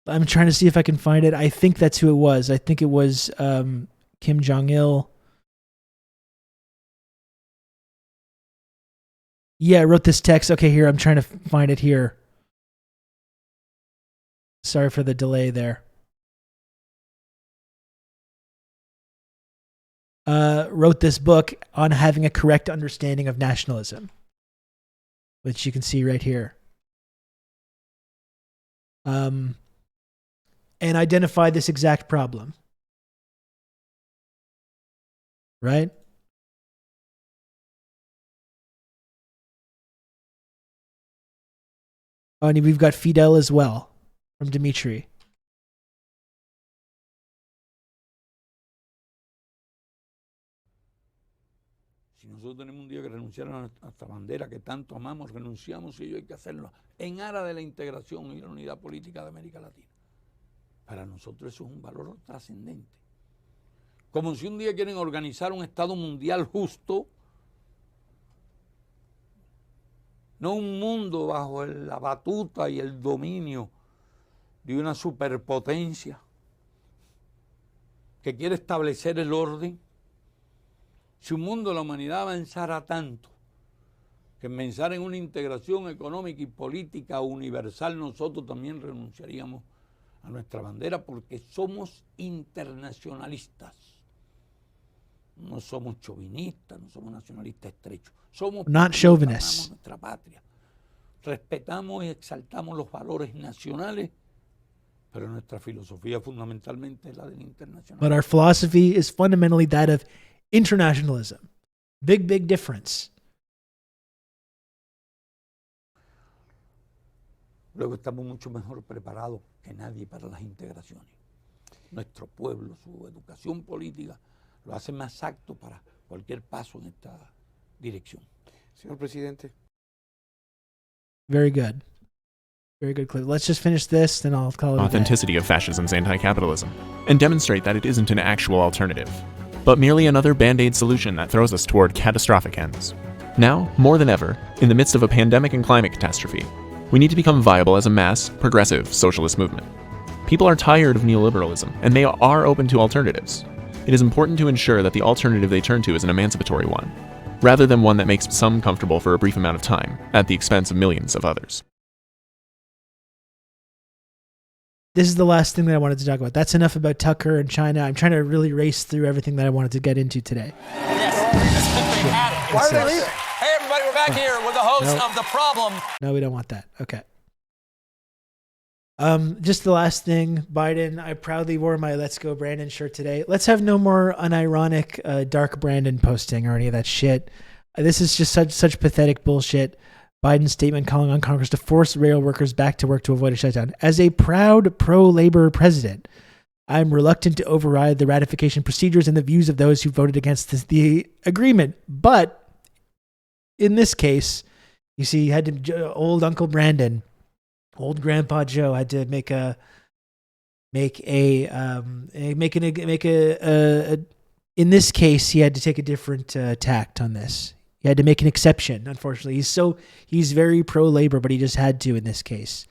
I'm trying to see if I can find it. I think that's who it was. I think it was Kim Jong-il. Yeah, I wrote this text. Okay, here, I'm trying to find it here. Sorry for the delay there. Wrote this book on having a correct understanding of nationalism, which you can see right here. And identified this exact problem. Right? Oh, and we've got Fidel as well, from Dimitri. Si nosotros tenemos un día que renunciar a nuestra bandera que tanto amamos, renunciamos y ello hay que hacerlo en aras de la integración y la unidad política de América Latina. Para nosotros eso es un valor trascendente. Como si un día quieren organizar un Estado mundial justo, no un mundo bajo la batuta y el dominio de una superpotencia que quiere establecer el orden. Si un mundo de la humanidad avanzara tanto que en pensar en una integración económica y política universal, nosotros también renunciaríamos a nuestra bandera porque somos internacionalistas. No somos chauvinistas, no somos nacionalistas estrechos. Somos not chauvinists. Nuestra patria. Respetamos y exaltamos los valores nacionales Pero nuestra filosofía fundamentalmente es la del internacional. But our philosophy is fundamentally that of internationalism. Big, big difference. Luego estamos mucho mejor preparados que nadie para las integraciones. Nuestro pueblo, su educación política, lo hace más apto para cualquier paso en esta dirección. Señor Presidente. Very good. Very good clip. Let's just finish this, then I'll call it authenticity of fascism's anti-capitalism, and demonstrate that it isn't an actual alternative, but merely another band-aid solution that throws us toward catastrophic ends. Now, more than ever, in the midst of a pandemic and climate catastrophe, we need to become viable as a mass, progressive, socialist movement. People are tired of neoliberalism, and they are open to alternatives. It is important to ensure that the alternative they turn to is an emancipatory one, rather than one that makes some comfortable for a brief amount of time, at the expense of millions of others. This is the last thing that I wanted to talk about. That's enough about Tucker and China. I'm trying to really race through everything that I wanted to get into today. Yes. Why are they leaving? Hey, everybody, we're back here with the host of The Problem. No, we don't want that. Okay. Just the last thing, Biden, I proudly wore my Let's Go Brandon shirt today. Let's have no more unironic Dark Brandon posting or any of that shit. This is just such pathetic bullshit. Biden's statement calling on Congress to force rail workers back to work to avoid a shutdown. As a proud pro-labor president, I'm reluctant to override the ratification procedures and the views of those who voted against the agreement. But in this case, you see, you had to, old Uncle Brandon, old Grandpa Joe had to make in this case, he had to take a different tact on this. He had to make an exception, unfortunately. He's very pro-labor, but he just had to in this case.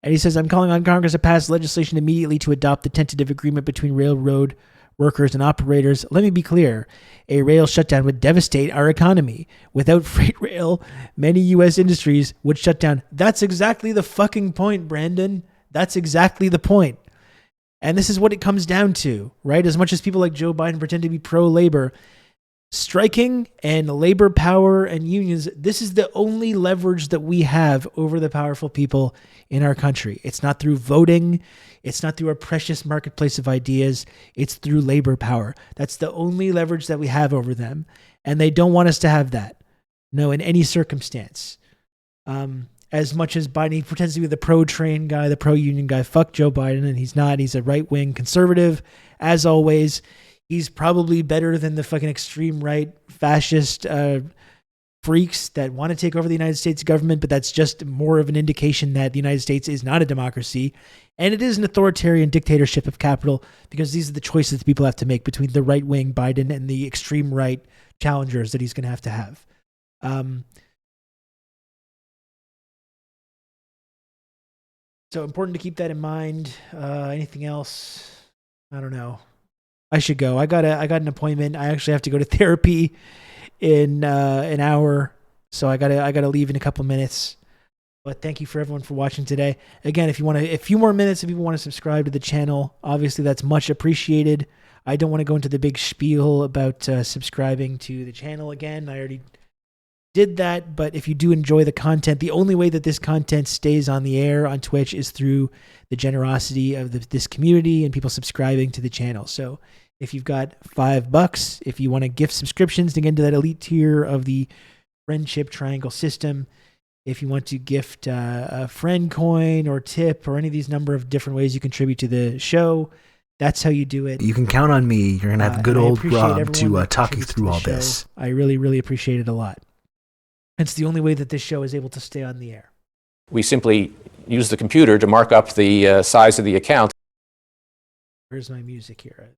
And he says, I'm calling on Congress to pass legislation immediately to adopt the tentative agreement between railroad workers and operators. Let me be clear. A rail shutdown would devastate our economy. Without freight rail, many U.S. industries would shut down. That's exactly the fucking point, Brandon. That's exactly the point. And this is what it comes down to, right? As much as people like Joe Biden pretend to be pro-labor, striking and labor power and unions, this is the only leverage that we have over the powerful people in our country. It's not through voting. It's not through our precious marketplace of ideas. It's through labor power. That's the only leverage that we have over them. And they don't want us to have that. No, in any circumstance. As much as Biden, he pretends to be the pro-train guy, the pro-union guy. Fuck Joe Biden, and he's not. He's a right-wing conservative, as always. He's probably better than the fucking extreme right fascist freaks that want to take over the United States government, but that's just more of an indication that the United States is not a democracy, and it is an authoritarian dictatorship of capital, because these are the choices that people have to make between the right-wing Biden and the extreme right challengers that he's going to have. So important to keep that in mind. Anything else? I don't know. I should go. I got an appointment. I actually have to go to therapy in an hour, so I gotta leave in a couple minutes. But thank you for everyone for watching today. Again, if you want a few more minutes, if people want to subscribe to the channel, obviously that's much appreciated. I don't want to go into the big spiel about subscribing to the channel again. I already did that, but if you do enjoy the content, the only way that this content stays on the air on Twitch is through the generosity of this community and people subscribing to the channel. So if you've got $5, if you want to gift subscriptions to get into that elite tier of the friendship triangle system, if you want to gift a friend coin or tip or any of these number of different ways you contribute to the show, that's how you do it. You can count on me. You're going to have good old Rob to talk you through all this. I really, really appreciate it a lot. It's the only way that this show is able to stay on the air. We simply use the computer to mark up the size of the account. Where's my music here?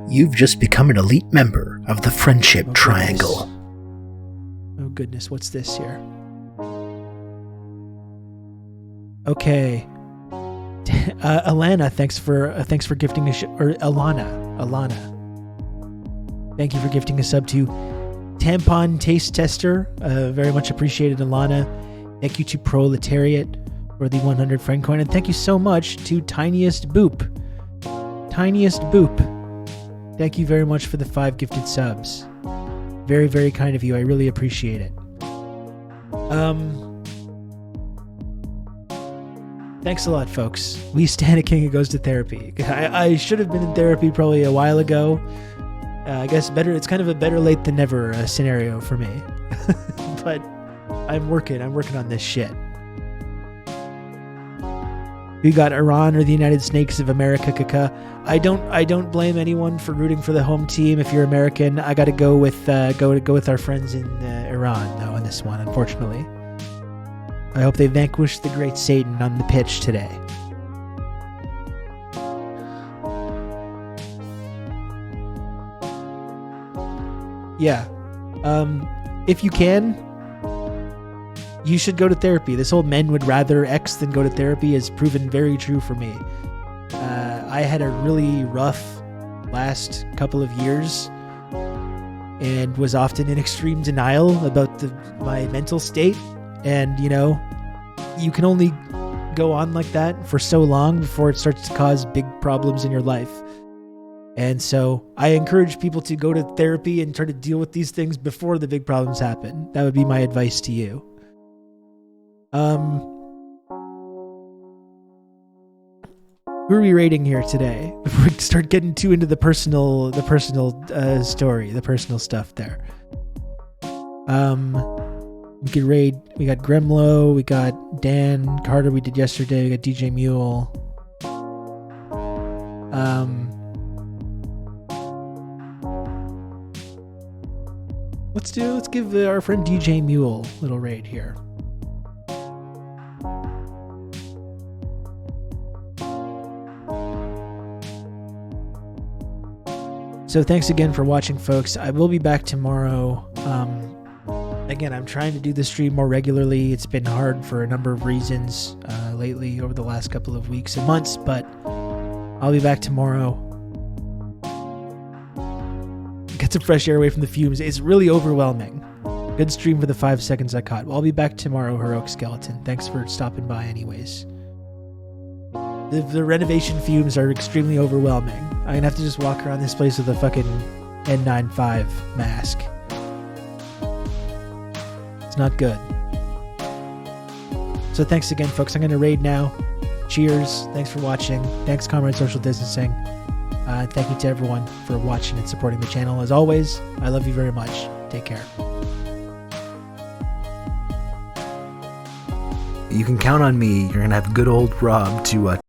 You've just become an elite member of the Friendship Triangle. Oh goodness, what's this here? Okay. Alana, thanks for gifting a or Alana. Thank you for gifting a sub to Tampon Taste Tester. Very much appreciated, Alana. Thank you to Proletariat for the 100 friend coin, and thank you so much to Tiniest Boop. Thank you very much for the 5 gifted subs. Very, very kind of you. I really appreciate it. Thanks a lot, folks. We stand a king who goes to therapy. I should have been in therapy probably a while ago. I guess it's kind of a better late than never scenario for me. But I'm working on this shit. We got Iran or the United Snakes of America, Kaka. I don't blame anyone for rooting for the home team. If you're American, I got to go with our friends in Iran though on this one, unfortunately. I hope they vanquish the great Satan on the pitch today. Yeah. If you can, you should go to therapy. This whole men would rather X than go to therapy has proven very true for me. I had a really rough last couple of years and was often in extreme denial about my mental state. And, you can only go on like that for so long before it starts to cause big problems in your life. And so I encourage people to go to therapy and try to deal with these things before the big problems happen. That would be my advice to you. Who are we rating here today? Before we start getting too into the personal story, the personal stuff there. We could raid. We got Gremlo. We got Dan Carter. We did yesterday. We got DJ Mule. Let's give our friend DJ Mule a little raid here. So thanks again for watching, folks. I will be back tomorrow. Again, I'm trying to do the stream more regularly. It's been hard for a number of reasons lately over the last couple of weeks and months, but I'll be back tomorrow. Get some fresh air away from the fumes. It's really overwhelming. Good stream for the 5 seconds I caught. Well, I'll be back tomorrow, Heroic Skeleton. Thanks for stopping by anyways. The renovation fumes are extremely overwhelming. I'm gonna have to just walk around this place with a fucking N95 mask. It's not good. So thanks again, folks. I'm gonna raid now. Cheers. Thanks for watching. Thanks, Comrade Social Distancing. Thank you to everyone for watching and supporting the channel. As always, I love you very much. Take care. You can count on me. You're going to have good old Rob to